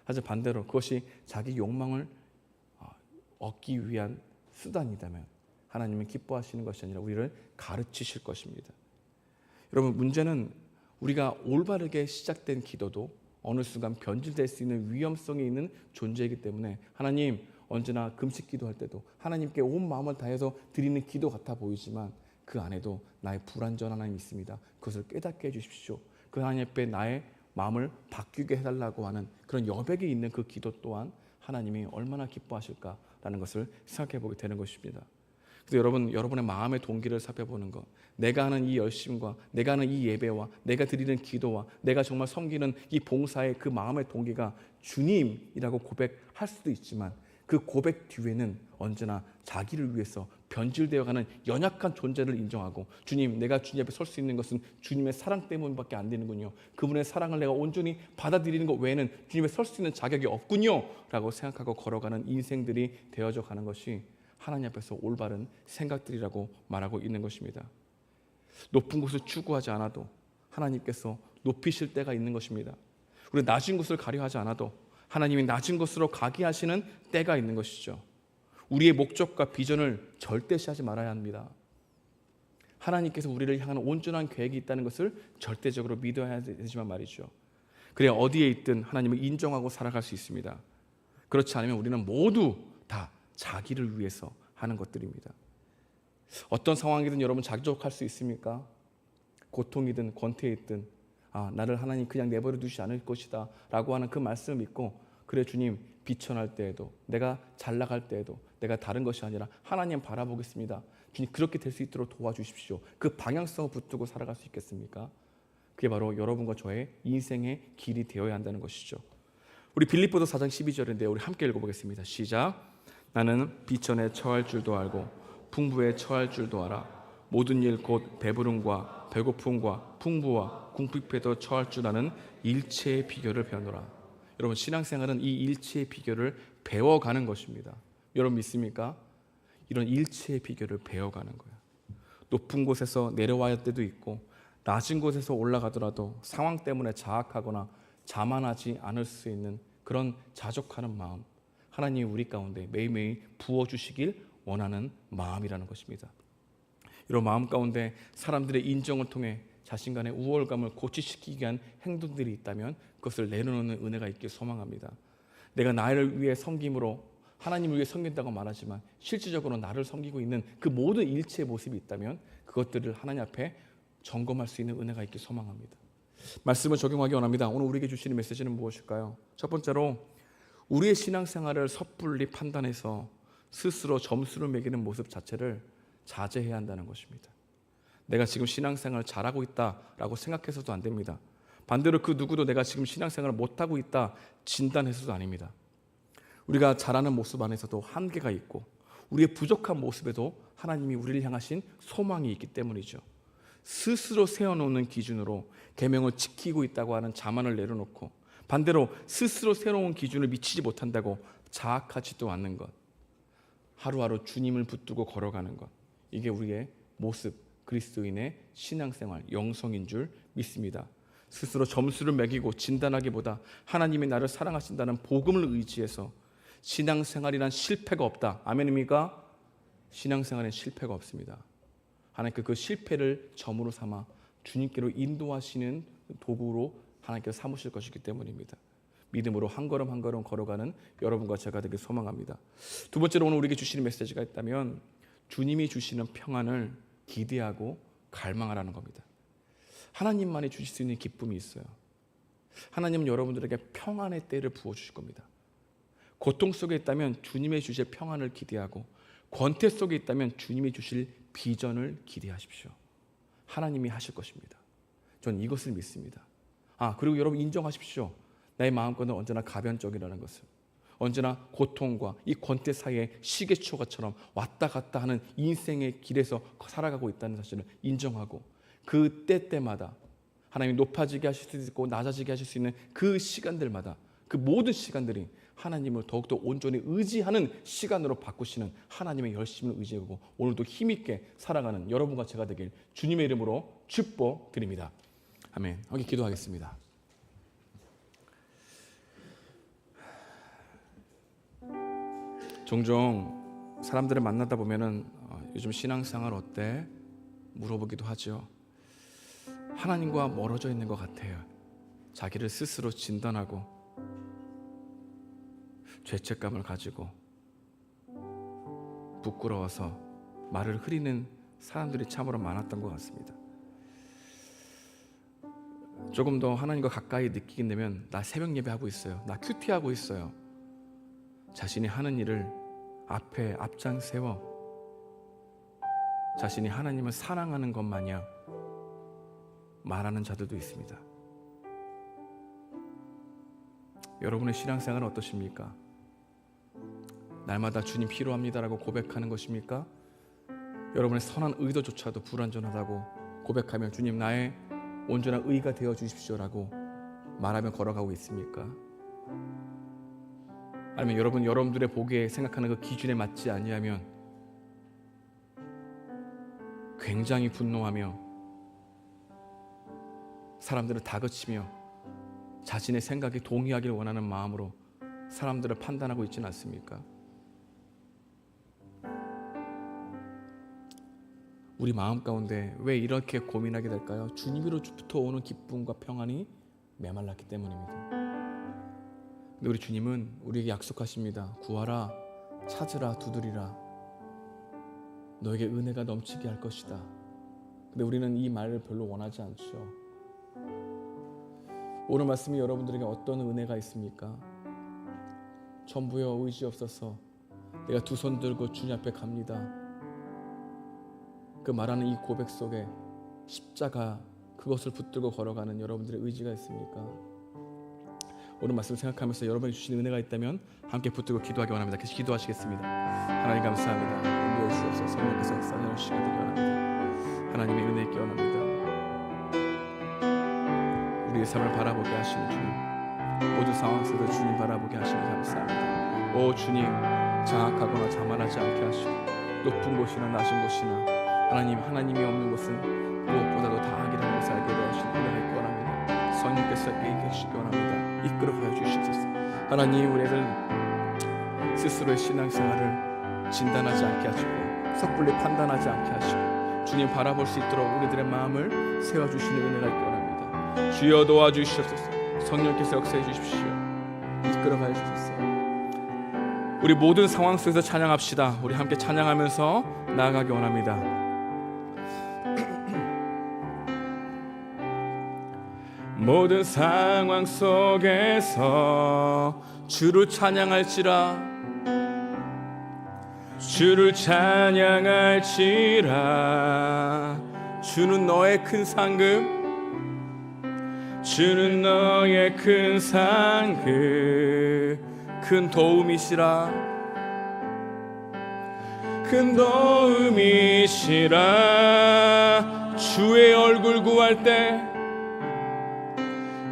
하지만 반대로 그것이 자기 욕망을 얻기 위한 수단이라면 하나님은 기뻐하시는 것이 아니라 우리를 가르치실 것입니다. 여러분, 문제는 우리가 올바르게 시작된 기도도 어느 순간 변질될 수 있는 위험성이 있는 존재이기 때문에 하나님, 언제나 금식 기도할 때도 하나님께 온 마음을 다해서 드리는 기도 같아 보이지만 그 안에도 나의 불완전 하나님이 있습니다. 그것을 깨닫게 해주십시오. 그 하나님 앞에 나의 마음을 바뀌게 해달라고 하는 그런 여백이 있는 그 기도 또한 하나님이 얼마나 기뻐하실까라는 것을 생각해 보게 되는 것입니다. 그래서 여러분의 마음의 동기를 살펴보는 것, 내가 하는 이 열심과 내가 하는 이 예배와 내가 드리는 기도와 내가 정말 섬기는 이 봉사의 그 마음의 동기가 주님이라고 고백할 수도 있지만 그 고백 뒤에는 언제나 자기를 위해서 변질되어가는 연약한 존재를 인정하고, 주님, 내가 주님 앞에 설 수 있는 것은 주님의 사랑 때문밖에 안 되는군요. 그분의 사랑을 내가 온전히 받아들이는 것 외에는 주님 앞에 설 수 있는 자격이 없군요 라고 생각하고 걸어가는 인생들이 되어져 가는 것이 하나님 앞에서 올바른 생각들이라고 말하고 있는 것입니다. 높은 곳을 추구하지 않아도 하나님께서 높이실 때가 있는 것입니다. 우리 낮은 곳을 가려하지 않아도 하나님이 낮은 곳으로 가게 하시는 때가 있는 것이죠. 우리의 목적과 비전을 절대시하지 말아야 합니다. 하나님께서 우리를 향하는 온전한 계획이 있다는 것을 절대적으로 믿어야 되지만 말이죠. 그래야 어디에 있든 하나님을 인정하고 살아갈 수 있습니다. 그렇지 않으면 우리는 모두 다 자기를 위해서 하는 것들입니다. 어떤 상황이든 여러분 자족할 수 있습니까? 고통이든 권태에 있든 나를 하나님 그냥 내버려 두지 않을 것이다 라고 하는 그 말씀을 믿고, 그래 주님, 비천할 때에도 내가 잘 나갈 때에도 내가 다른 것이 아니라 하나님 바라보겠습니다. 주님, 그렇게 될 수 있도록 도와주십시오. 그 방향성을 붙들고 살아갈 수 있겠습니까? 그게 바로 여러분과 저의 인생의 길이 되어야 한다는 것이죠. 우리 빌립보서 4장 12절인데 우리 함께 읽어보겠습니다. 시작. 나는 비천에 처할 줄도 알고 풍부에 처할 줄도 알아. 모든 일 곧 배부름과 배고픔과 풍부와 궁핍에도 처할 줄 아는 일체의 비결을 배우노라. 여러분, 신앙생활은 이 일체의 비결을 배워가는 것입니다. 여러분 믿습니까? 이런 일체의 비결을 배워가는 거예요. 높은 곳에서 내려와야 할 때도 있고 낮은 곳에서 올라가더라도 상황 때문에 자학하거나 자만하지 않을 수 있는 그런 자족하는 마음, 하나님이 우리 가운데 매일매일 부어주시길 원하는 마음이라는 것입니다. 이런 마음 가운데 사람들의 인정을 통해 자신간의 우월감을 고취시키기 위한 행동들이 있다면 그것을 내려놓는 은혜가 있길 소망합니다. 내가 나를 위해 섬김으로 하나님을 위해 섬긴다고 말하지만 실질적으로 나를 섬기고 있는 그 모든 일체의 모습이 있다면 그것들을 하나님 앞에 점검할 수 있는 은혜가 있길 소망합니다. 말씀을 적용하기 원합니다. 오늘 우리에게 주시는 메시지는 무엇일까요? 첫 번째로, 우리의 신앙생활을 섣불리 판단해서 스스로 점수를 매기는 모습 자체를 자제해야 한다는 것입니다. 내가 지금 신앙생활을 잘하고 있다라고 생각해서도 안 됩니다. 반대로 그 누구도 내가 지금 신앙생활을 못하고 있다 진단해서도 아닙니다. 우리가 잘하는 모습 안에서도 한계가 있고 우리의 부족한 모습에도 하나님이 우리를 향하신 소망이 있기 때문이죠. 스스로 세워놓는 기준으로 계명을 지키고 있다고 하는 자만을 내려놓고 반대로 스스로 세워놓은 기준을 미치지 못한다고 자학하지도 않는 것, 하루하루 주님을 붙들고 걸어가는 것, 이게 우리의 모습, 그리스도인의 신앙생활, 영성인 줄 믿습니다. 스스로 점수를 매기고 진단하기보다 하나님이 나를 사랑하신다는 복음을 의지해서 신앙생활이란 실패가 없다. 아멘입니까? 신앙생활엔 실패가 없습니다. 하나님께 그 실패를 점으로 삼아 주님께로 인도하시는 도구로 하나님께서 삼으실 것이기 때문입니다. 믿음으로 한 걸음 한 걸음 걸어가는 여러분과 제가 되길 소망합니다. 두 번째로 오늘 우리에게 주시는 메시지가 있다면 주님이 주시는 평안을 기대하고 갈망하라는 겁니다. 하나님만이 주실 수 있는 기쁨이 있어요. 하나님은 여러분들에게 평안의 때를 부어주실 겁니다. 고통 속에 있다면 주님의 주실 평안을 기대하고 권태 속에 있다면 주님이 주실 비전을 기대하십시오. 하나님이 하실 것입니다. 저는 이것을 믿습니다. 그리고 여러분 인정하십시오. 나의 마음과는 언제나 가변적이라는 것을. 언제나 고통과 이 권태 사이에 시계초가처럼 왔다 갔다 하는 인생의 길에서 살아가고 있다는 사실을 인정하고 그 때때마다 하나님이 높아지게 하실 수 있고 낮아지게 하실 수 있는 그 시간들마다 그 모든 시간들이 하나님을 더욱더 온전히 의지하는 시간으로 바꾸시는 하나님의 열심을 의지하고 오늘도 힘있게 살아가는 여러분과 제가 되길 주님의 이름으로 축복드립니다. 아멘. 함께 기도하겠습니다. 종종 사람들을 만나다 보면은 요즘 신앙생활 어때? 물어보기도 하죠. 하나님과 멀어져 있는 것 같아요. 자기를 스스로 진단하고 죄책감을 가지고 부끄러워서 말을 흐리는 사람들이 참으로 많았던 것 같습니다. 조금 더 하나님과 가까이 느끼게 되면 나 새벽 예배하고 있어요. 나 큐티하고 있어요. 자신이 하는 일을 앞에 앞장 세워 자신이 하나님을 사랑하는 것 마냥 말하는 자들도 있습니다. 여러분의 신앙생활은 어떠십니까? 날마다 주님 필요합니다라고 고백하는 것입니까? 여러분의 선한 의도조차도 불완전하다고 고백하며 주님 나의 온전한 의가 되어 주십시오라고 말하며 걸어가고 있습니까? 아니면 여러분들의 보기에 생각하는 그 기준에 맞지 아니하면 굉장히 분노하며 사람들을 다그치며 자신의 생각에 동의하기를 원하는 마음으로 사람들을 판단하고 있지는 않습니까? 우리 마음 가운데 왜 이렇게 고민하게 될까요? 주님으로부터 오는 기쁨과 평안이 메말랐기 때문입니다. 근데 우리 주님은 우리에게 약속하십니다. 구하라, 찾으라, 두드리라. 너에게 은혜가 넘치게 할 것이다. 근데 우리는 이 말을 별로 원하지 않죠. 오늘 말씀이 여러분들에게 어떤 은혜가 있습니까? 전부여 의지 없어서 내가 두 손 들고 주님 앞에 갑니다. 그 말하는 이 고백 속에 십자가 그것을 붙들고 걸어가는 여러분들의 의지가 있습니까? 오늘 말씀 생각하면서 여러분이 주신 은혜가 있다면 함께 붙들고 기도하기 원합니다. 같이 기도하시겠습니다. 하나님 감사합니다. 인도해 주옵소서. 성령께서 역사하는 시간 되기 원합니다. 하나님의 은혜 있기 원합니다. 우리의 삶을 바라보게 하시는 주님, 모든 상황 속에서 주님 바라보게 하시니 감사합니다. 오 주님, 장악하거나 자만하지 않게 하시고 높은 곳이나 낮은 곳이나 하나님이 없는 곳은 무엇보다도 다하기라는 것을 알게 되어 은혜가 있기 원합니다. 성령께서 이끌어 주시기 원합니다. 이끌어가여 주시옵소서. 하나님, 우리들 스스로의 신앙생활을 진단하지 않게 하시고 섣불리 판단하지 않게 하시고 주님 바라볼 수 있도록 우리들의 마음을 세워주시는 은혜가 있기 원합니다. 주여 도와주시옵소서. 성령께서 역사해 주십시오. 이끌어가여 주소서. 우리 모든 상황 속에서 찬양합시다. 우리 함께 찬양하면서 나아가기 원합니다. 모든 상황 속에서 주를 찬양할지라, 주를 찬양할지라. 주는 너의 큰 상급, 주는 너의 큰 상급, 큰 도움이시라, 큰 도움이시라. 주의 얼굴 구할 때,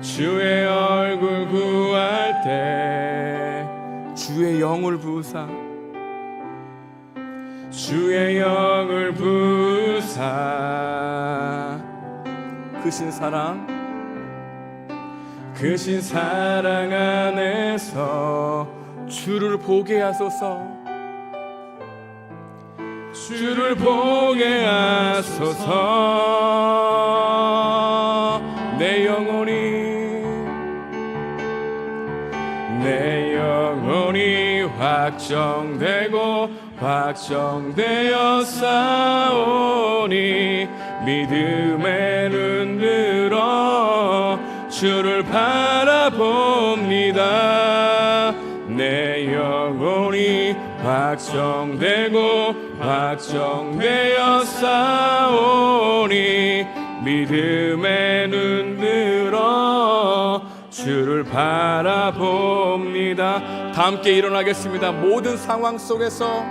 주의 얼굴 구할 때 주의 영을 부으사, 주의 영을 부으사. 크신 사랑 안에서 주를 보게 하소서, 주를 보게 하소서. 내 영혼이 확정되고 확정되어 싸우니 믿음의 눈 들어 주를 바라봅니다. 내 영혼이 확정되고 확정되어 싸우니 믿음의 눈 들어 주를 바라봅니다. 다 함께 일어나겠습니다. 모든 상황 속에서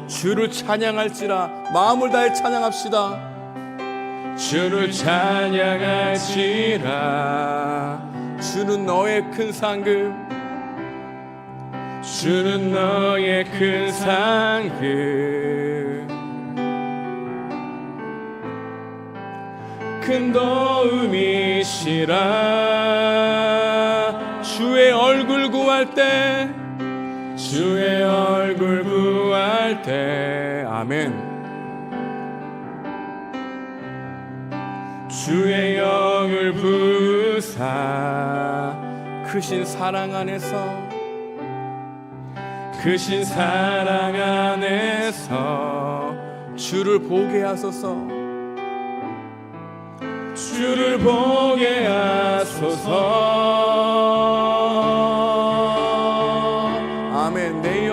주를 찬양할지라. 마음을 다해 찬양합시다. 주를 찬양할지라. 주는 너의 큰 상급, 주는 너의 큰 상급. 큰 도움이시라. 주의 얼굴 구할 때, 주의 얼굴 구할 때. 아멘. 주의 영을 부으사 크신 사랑 안에서, 크신 사랑 안에서 주를 보게 하소서. 주를 보게 하소서. 아멘. 내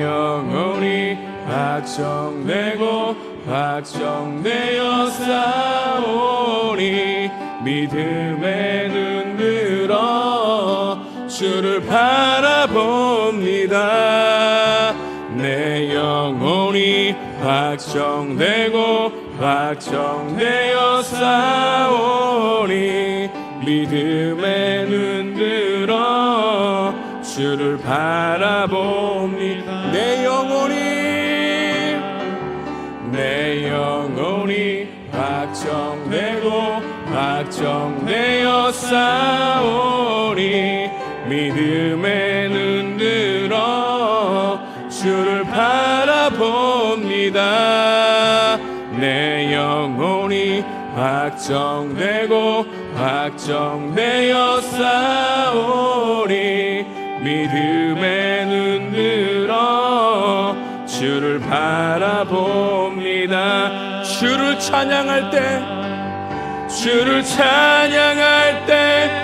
영혼이 확정되고 확정되어 싸우니 믿음의 눈 들어 주를 바라봅니다. 내 영혼이 확정되고 확정되어 싸우니 믿음의 눈 들어 주를 바라봅니다. 내 영혼이 확정되고 확정되어 싸우니 믿음의 눈 들어 주를 바라봅니다. 내 영혼이 확정되고 확정되어 싸우니 믿음의 눈 들어 주를 바라봅니다. 주를 찬양할 때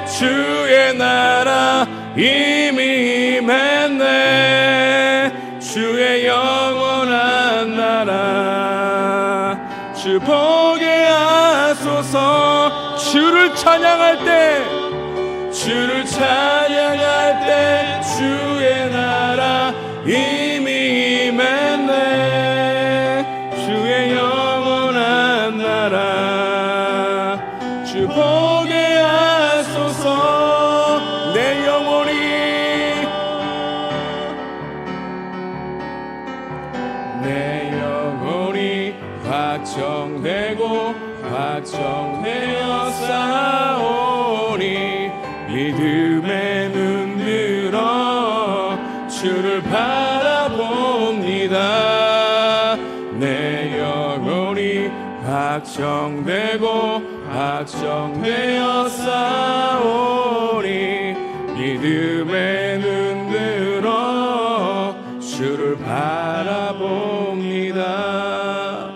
주의 나라 이미 임했네. 주의 영원한 나라 주 보게 하소서. 주를 찬양할 때 주의 나라 이미 임했네. 주의 영원한 나라 주 보게 하소서. 내 영혼이 확정되고 확정되어 싸우니 믿음의 눈 들어 주를 바라봅니다. 내 영혼이 확정되고 확정되어 싸우니 믿음의 눈 들어 주를 바라봅니다.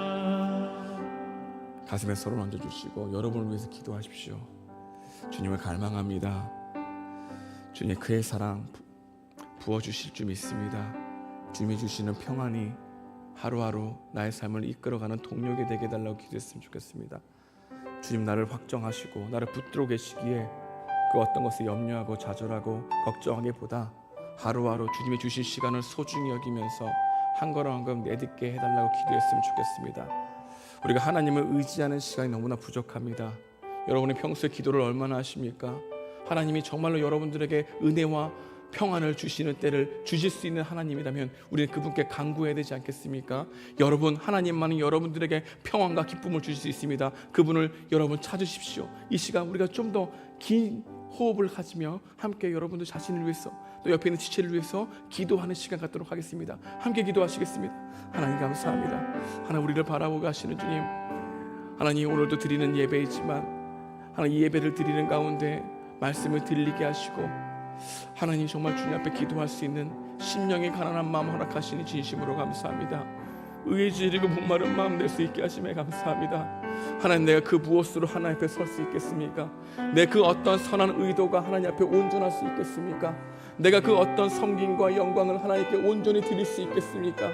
가슴에 손을 얹어주시고 여러분을 위해서 기도하십시오. 주님을 갈망합니다. 주님 그의 사랑 부어주실 줄 믿습니다. 주님이 주시는 평안이 하루하루 나의 삶을 이끌어가는 동력이 되게 해달라고 기도했으면 좋겠습니다. 주님 나를 확정하시고 나를 붙들어 계시기에 그 어떤 것을 염려하고 좌절하고 걱정하기보다 하루하루 주님이 주신 시간을 소중히 여기면서 한 걸음 한 걸음 내딛게 해달라고 기도했으면 좋겠습니다. 우리가 하나님을 의지하는 시간이 너무나 부족합니다. 여러분의 평소에 기도를 얼마나 하십니까? 하나님이 정말로 여러분들에게 은혜와 평안을 주시는 때를 주실 수 있는 하나님이라면 우리는 그분께 간구해야 되지 않겠습니까? 여러분, 하나님만은 여러분들에게 평안과 기쁨을 주실 수 있습니다. 그분을 여러분 찾으십시오. 이 시간 우리가 좀 더 긴 호흡을 가지며 함께 여러분들 자신을 위해서 또 옆에 있는 지체를 위해서 기도하는 시간 갖도록 하겠습니다. 함께 기도하시겠습니다. 하나님 감사합니다. 하나님 우리를 바라보고 하시는 주님, 하나님 오늘도 드리는 예배이지만 하나님 이 예배를 드리는 가운데 말씀을 들리게 하시고 하나님 정말 주님 앞에 기도할 수 있는 심령이 가난한 마음 허락하시니 진심으로 감사합니다. 의지리고 목마른 마음 낼 수 있게 하심에 감사합니다. 하나님 내가 그 무엇으로 하나님 앞에 설 수 있겠습니까? 내 그 어떤 선한 의도가 하나님 앞에 온전할 수 있겠습니까? 내가 그 어떤 섬김과 영광을 하나님께 온전히 드릴 수 있겠습니까?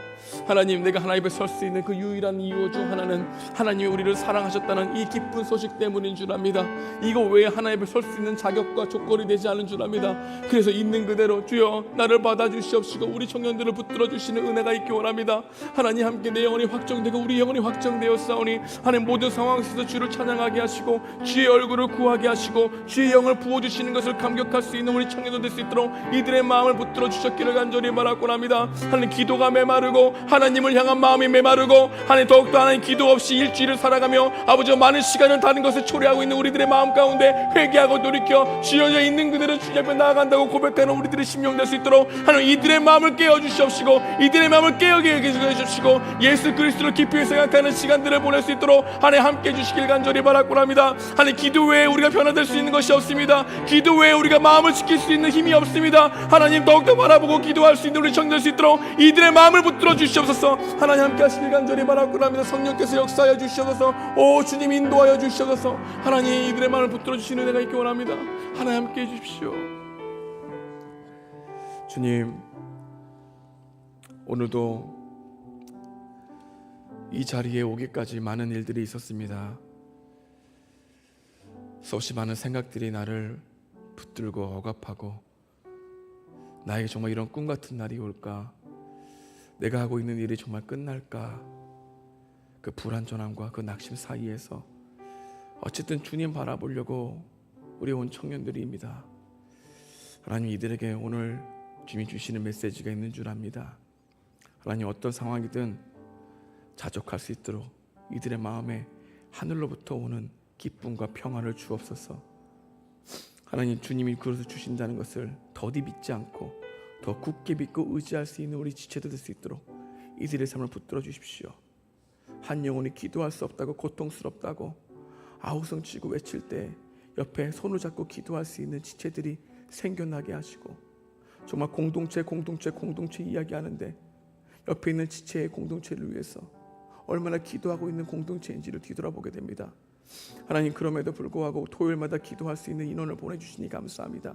하나님 내가 하나님 앞에 설 수 있는 그 유일한 이유 중 하나는 하나님이 우리를 사랑하셨다는 이 기쁜 소식 때문인 줄 압니다. 이거 외에 하나님 앞에 설 수 있는 자격과 조건이 되지 않은 줄 압니다. 그래서 있는 그대로 주여 나를 받아주시옵시고 우리 청년들을 붙들어 주시는 은혜가 있기 원합니다. 하나님 함께 함께 내 영혼이 확정되고 우리 영혼이 확정되었사오니 하나님 모든 상황 속에서 주를 찬양하게 하시고 주의 얼굴을 구하게 하시고 주의 영을 부어주시는 것을 감격할 수 있는 우리 청년들 될 수 있도록 이들의 마음을 붙들어 주셨기를 간절히 바라고 합니다. 하나님 기도가 메마르고 하나님을 향한 마음이 메마르고 하나님 더욱더 하나님 기도 없이 일주일을 살아가며 아버지 많은 시간을 다른 것을 초래하고 있는 우리들의 마음 가운데 회개하고 돌이켜 주여 있는 그대로 주님 앞에 나아간다고 고백하는 우리들의 심령 될 수 있도록 하나님 이들의 마음을 깨워주시옵시고 이들의 마음을 깨우게 해주시고 예수 그리스도를 깊이 생각하는 시간들을 보낼 수 있도록 하나님 함께 해주시길 간절히 바라고 합니다. 하나님 기도 외에 우리가 변화될 수 있는 것이 없습니다. 기도 외에 우리가 마음을 지킬 수 있는 힘이 없습니다. 하나님 더욱더 바라보고 기도할 수 있는 우리 청년 될 수 있도록 이들의 마음을 붙들어 주시옵소서. 하나님 함께 하시길 간절히 바라고 합니다. 성령께서 역사하여 주시옵소서. 오 주님 인도하여 주시옵소서. 하나님 이들의 마음을 붙들어 주시는 은혜가 있기 원합니다. 하나님 함께 해주십시오. 주님 오늘도 이 자리에 오기까지 많은 일들이 있었습니다. 수없이 많은 생각들이 나를 붙들고 억압하고 나에게 정말 이런 꿈 같은 날이 올까? 내가 하고 있는 일이 정말 끝날까? 그 불안전함과 그 낙심 사이에서 어쨌든 주님 바라보려고 우리 온 청년들입니다. 하나님 이들에게 오늘 주님이 주시는 메시지가 있는 줄 압니다. 하나님 어떤 상황이든 자족할 수 있도록 이들의 마음에 하늘로부터 오는 기쁨과 평안을 주옵소서. 하나님 주님이 그것을 주신다는 것을 더디 믿지 않고 더 굳게 믿고 의지할 수 있는 우리 지체들 될 수 있도록 이들의 삶을 붙들어 주십시오. 한 영혼이 기도할 수 없다고 고통스럽다고 아우성치고 외칠 때 옆에 손을 잡고 기도할 수 있는 지체들이 생겨나게 하시고 정말 공동체 이야기하는데 옆에 있는 지체의 공동체를 위해서 얼마나 기도하고 있는 공동체인지를 뒤돌아보게 됩니다. 하나님 그럼에도 불구하고 토요일마다 기도할 수 있는 인원을 보내주시니 감사합니다.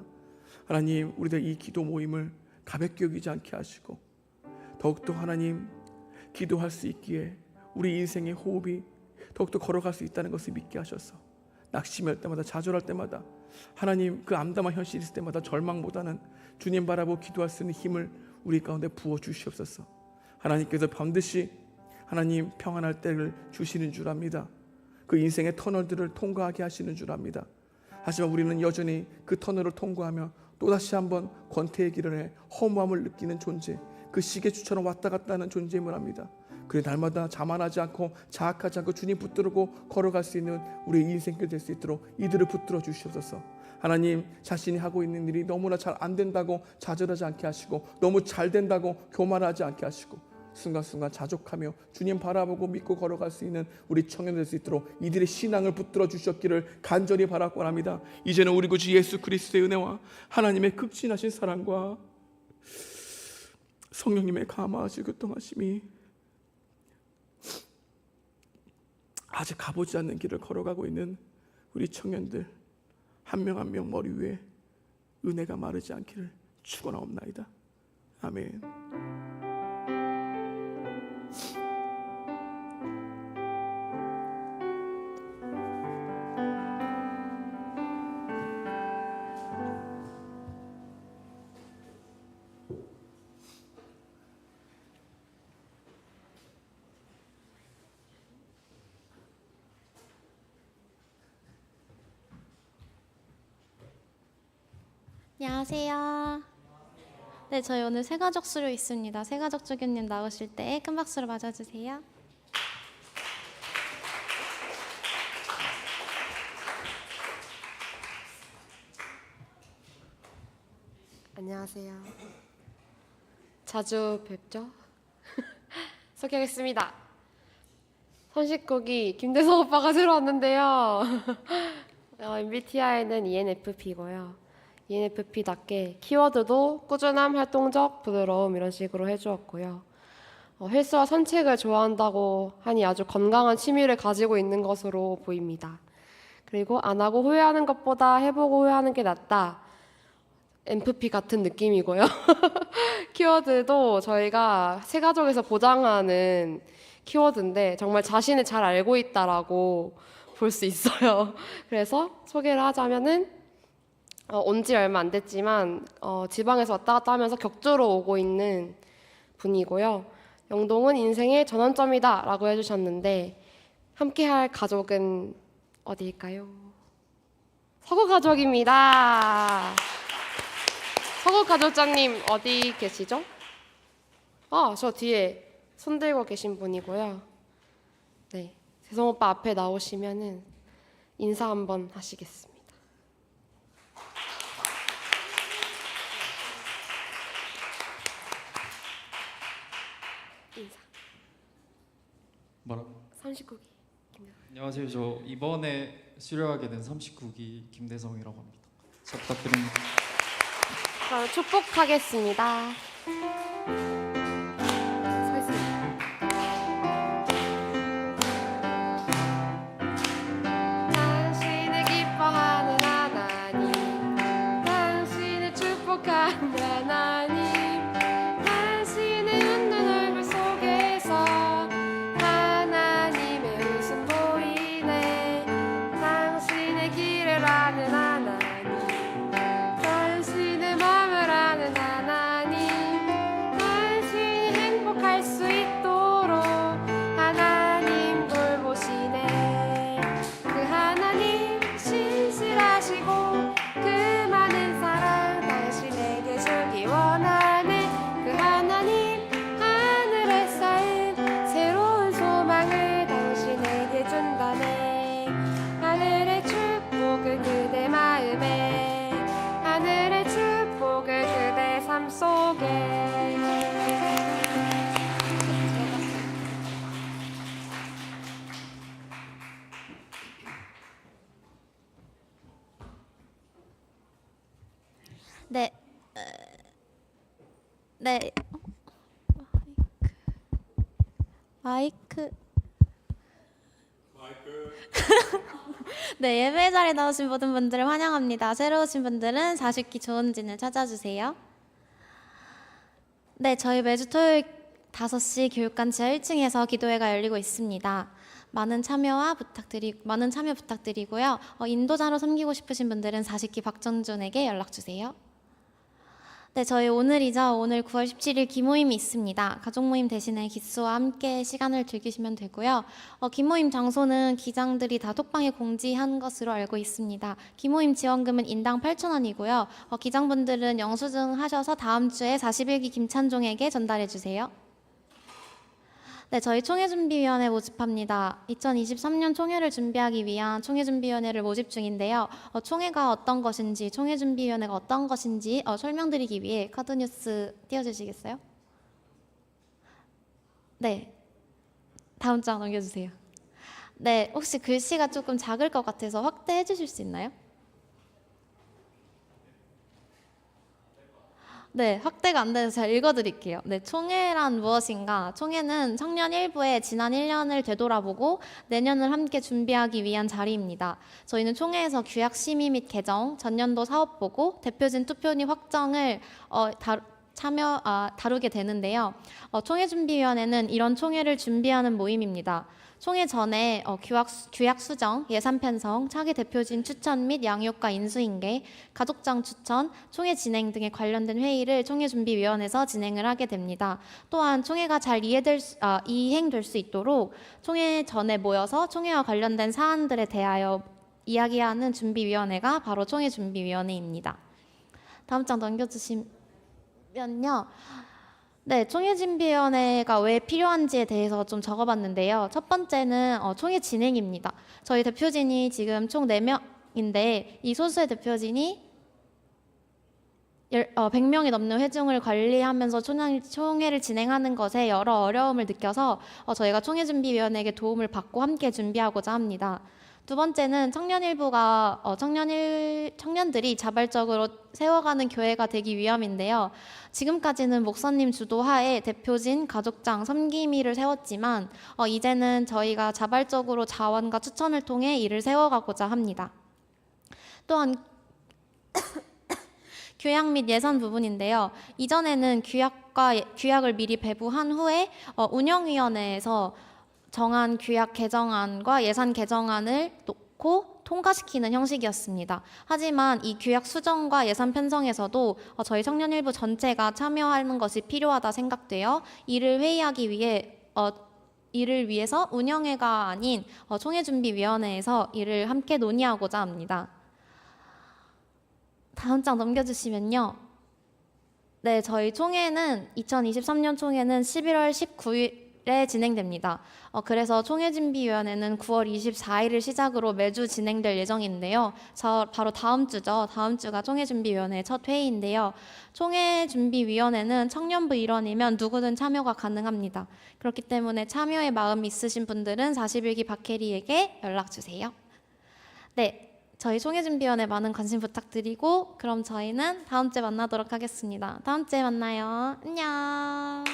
하나님 우리들 이 기도 모임을 가볍게 여기지 않게 하시고 더욱더 하나님 기도할 수 있기에 우리 인생의 호흡이 더욱더 걸어갈 수 있다는 것을 믿게 하셔서 낙심할 때마다 좌절할 때마다 하나님 그 암담한 현실이 있을 때마다 절망보다는 주님 바라보고 기도할 수 있는 힘을 우리 가운데 부어 주시옵소서. 하나님께서 반드시 하나님 평안할 때를 주시는 줄 압니다. 그 인생의 터널들을 통과하게 하시는 줄 압니다. 하지만 우리는 여전히 그 터널을 통과하며 또다시 한번 권태의 길을 해 허무함을 느끼는 존재, 그 시계추처럼 왔다 갔다 하는 존재임을 압니다. 그래 날마다 자만하지 않고 자학하지 않고 주님 붙들고 걸어갈 수 있는 우리의 인생길 될 수 있도록 이들을 붙들어 주시옵소서. 하나님 자신이 하고 있는 일이 너무나 잘 안 된다고 좌절하지 않게 하시고 너무 잘 된다고 교만하지 않게 하시고 순간순간 자족하며 주님 바라보고 믿고 걸어갈 수 있는 우리 청년 될 수 있도록 이들의 신앙을 붙들어 주셨기를 간절히 바라고 합니다. 이제는 우리 구주 예수 그리스도의 은혜와 하나님의 극진하신 사랑과 성령님의 감화하시고 교통하심이 아직 가보지 않는 길을 걸어가고 있는 우리 청년들 한 명 한 명 머리 위에 은혜가 마르지 않기를 축원하옵나이다. 아멘. 안녕하세요. 네, 저희 오늘 새가족 수료 있습니다. 새가족 주교님 나오실 때 큰 박수로 맞아주세요. 안녕하세요. 자주 뵙죠? 소개하겠습니다. 선식국이 김대성 오빠가 들어왔는데요. MBTI는 ENFP고요. ENFP답게 키워드도 꾸준함, 활동적, 부드러움 이런 식으로 해주었고요. 헬스와 산책을 좋아한다고 하니 아주 건강한 취미를 가지고 있는 것으로 보입니다. 그리고 안 하고 후회하는 것보다 해보고 후회하는 게 낫다. MFP 같은 느낌이고요. 키워드도 저희가 새가족에서 보장하는 키워드인데 정말 자신을 잘 알고 있다라고 볼 수 있어요. 그래서 소개를 하자면은 온 지 얼마 안 됐지만 지방에서 왔다 갔다 하면서 격주로 오고 있는 분이고요. 영동은 인생의 전환점이다 라고 해주셨는데 함께할 가족은 어디일까요? 서구 가족입니다. 서구 가족장님 어디 계시죠? 저 뒤에 손 들고 계신 분이고요. 네, 세성 오빠 앞에 나오시면은 인사 한번 하시겠습니다. 인사. 뭐라고? 39기. 안녕하세요. 저 이번에 수료하게 된 39기 김대성이라고 합니다. 잘 부탁드립니다. 그럼 축복하겠습니다. 서 있습니다. 당신을 기뻐하는 하나님, 당신을 축복하는 하나님, 당신의 웃는 얼굴 속에서 하나님의 웃음 보이네. 당신의 길을 아는 하나님, 당신의 마음을 아는 하나님, 당신이 행복할 수 있도록 하나님 돌보시네. 그 하나님 신실하시고 그 많은 사랑 당신에게 주기 원하네. 그 하나님 하늘에 쌓인 새로운 소망을 당신에게 준다네. 하늘의 축복을 그대 마음에, 하늘의 축복을 그대 삶 속에. 네. 네. 마이크. 네, 예배 자리에 나오신 모든 분들을 환영합니다. 새로 오신 분들은 40기 좋은 진을 찾아주세요. 네, 저희 매주 토요일 5시 교육관 지하 1층에서 기도회가 열리고 있습니다. 많은 참여 부탁드리고요. 인도자로 섬기고 싶으신 분들은 40기 박정준에게 연락 주세요. 네, 저희 오늘 9월 17일 기모임이 있습니다. 가족 모임 대신에 기수와 함께 시간을 즐기시면 되고요. 기모임 장소는 기장들이 다 톡방에 공지한 것으로 알고 있습니다. 기모임 지원금은 인당 8,000원이고요. 기장분들은 영수증 하셔서 다음 주에 41기 김찬종에게 전달해 주세요. 네, 저희 총회준비위원회 모집합니다. 2023년 총회를 준비하기 위한 총회준비위원회를 모집 중인데요. 총회가 어떤 것인지, 총회준비위원회가 어떤 것인지 설명드리기 위해 카드뉴스 띄워주시겠어요? 네, 다음 장 넘겨주세요. 네, 혹시 글씨가 조금 작을 것 같아서 확대해 주실 수 있나요? 네, 확대가 안 돼서 제가 읽어드릴게요. 네, 총회란 무엇인가? 총회는 청년 일부의 지난 1년을 되돌아보고 내년을 함께 준비하기 위한 자리입니다. 저희는 총회에서 규약 심의 및 개정, 전년도 사업 보고, 대표진 투표니 확정을 다루게 되는데요. 총회준비위원회는 이런 총회를 준비하는 모임입니다. 총회 전에 규약 수정, 예산 편성, 차기 대표진 추천 및 양육과 인수인계, 가족장 추천, 총회 진행 등에 관련된 회의를 총회준비위원회에서 진행을 하게 됩니다. 또한 총회가 잘 이행될 수 있도록 총회 전에 모여서 총회와 관련된 사안들에 대하여 이야기하는 준비위원회가 바로 총회준비위원회입니다. 다음 장 넘겨주시면요. 네, 총회준비위원회가 왜 필요한지에 대해서 좀 적어봤는데요. 첫 번째는 총회 진행입니다. 저희 대표진이 지금 총 4명인데 이 소수의 대표진이 100명이 넘는 회중을 관리하면서 총회를 진행하는 것에 여러 어려움을 느껴서 저희가 총회준비위원회에게 도움을 받고 함께 준비하고자 합니다. 두 번째는 청년일부가 청년들이 자발적으로 세워가는 교회가 되기 위함인데요. 지금까지는 목사님 주도하에 대표진, 가족장, 섬김이를 세웠지만 이제는 저희가 자발적으로 자원과 추천을 통해 이를 세워가고자 합니다. 또한 규약 및 예산 부분인데요. 이전에는 규약을 미리 배부한 후에 운영위원회에서 정한 규약 개정안과 예산 개정안을 놓고 넣고 통과시키는 형식이었습니다. 하지만 이 규약 수정과 예산 편성에서도 저희 청년일부 전체가 참여하는 것이 필요하다 생각되어 이를 위해서 운영회가 아닌 총회준비위원회에서 이를 함께 논의하고자 합니다. 다음 장 넘겨주시면요. 네, 저희 총회는 2023년 총회는 11월 19일에 진행됩니다. 그래서 총회준비위원회는 9월 24일을 시작으로 매주 진행될 예정인데요. 바로 다음 주죠. 다음 주가 총회준비위원회 첫 회의인데요. 총회준비위원회는 청년부 일원이면 누구든 참여가 가능합니다. 그렇기 때문에 참여의 마음이 있으신 분들은 41기 박혜리에게 연락주세요. 네. 저희 총회준비위원회 많은 관심 부탁드리고 그럼 저희는 다음 주에 만나도록 하겠습니다. 다음 주에 만나요. 안녕.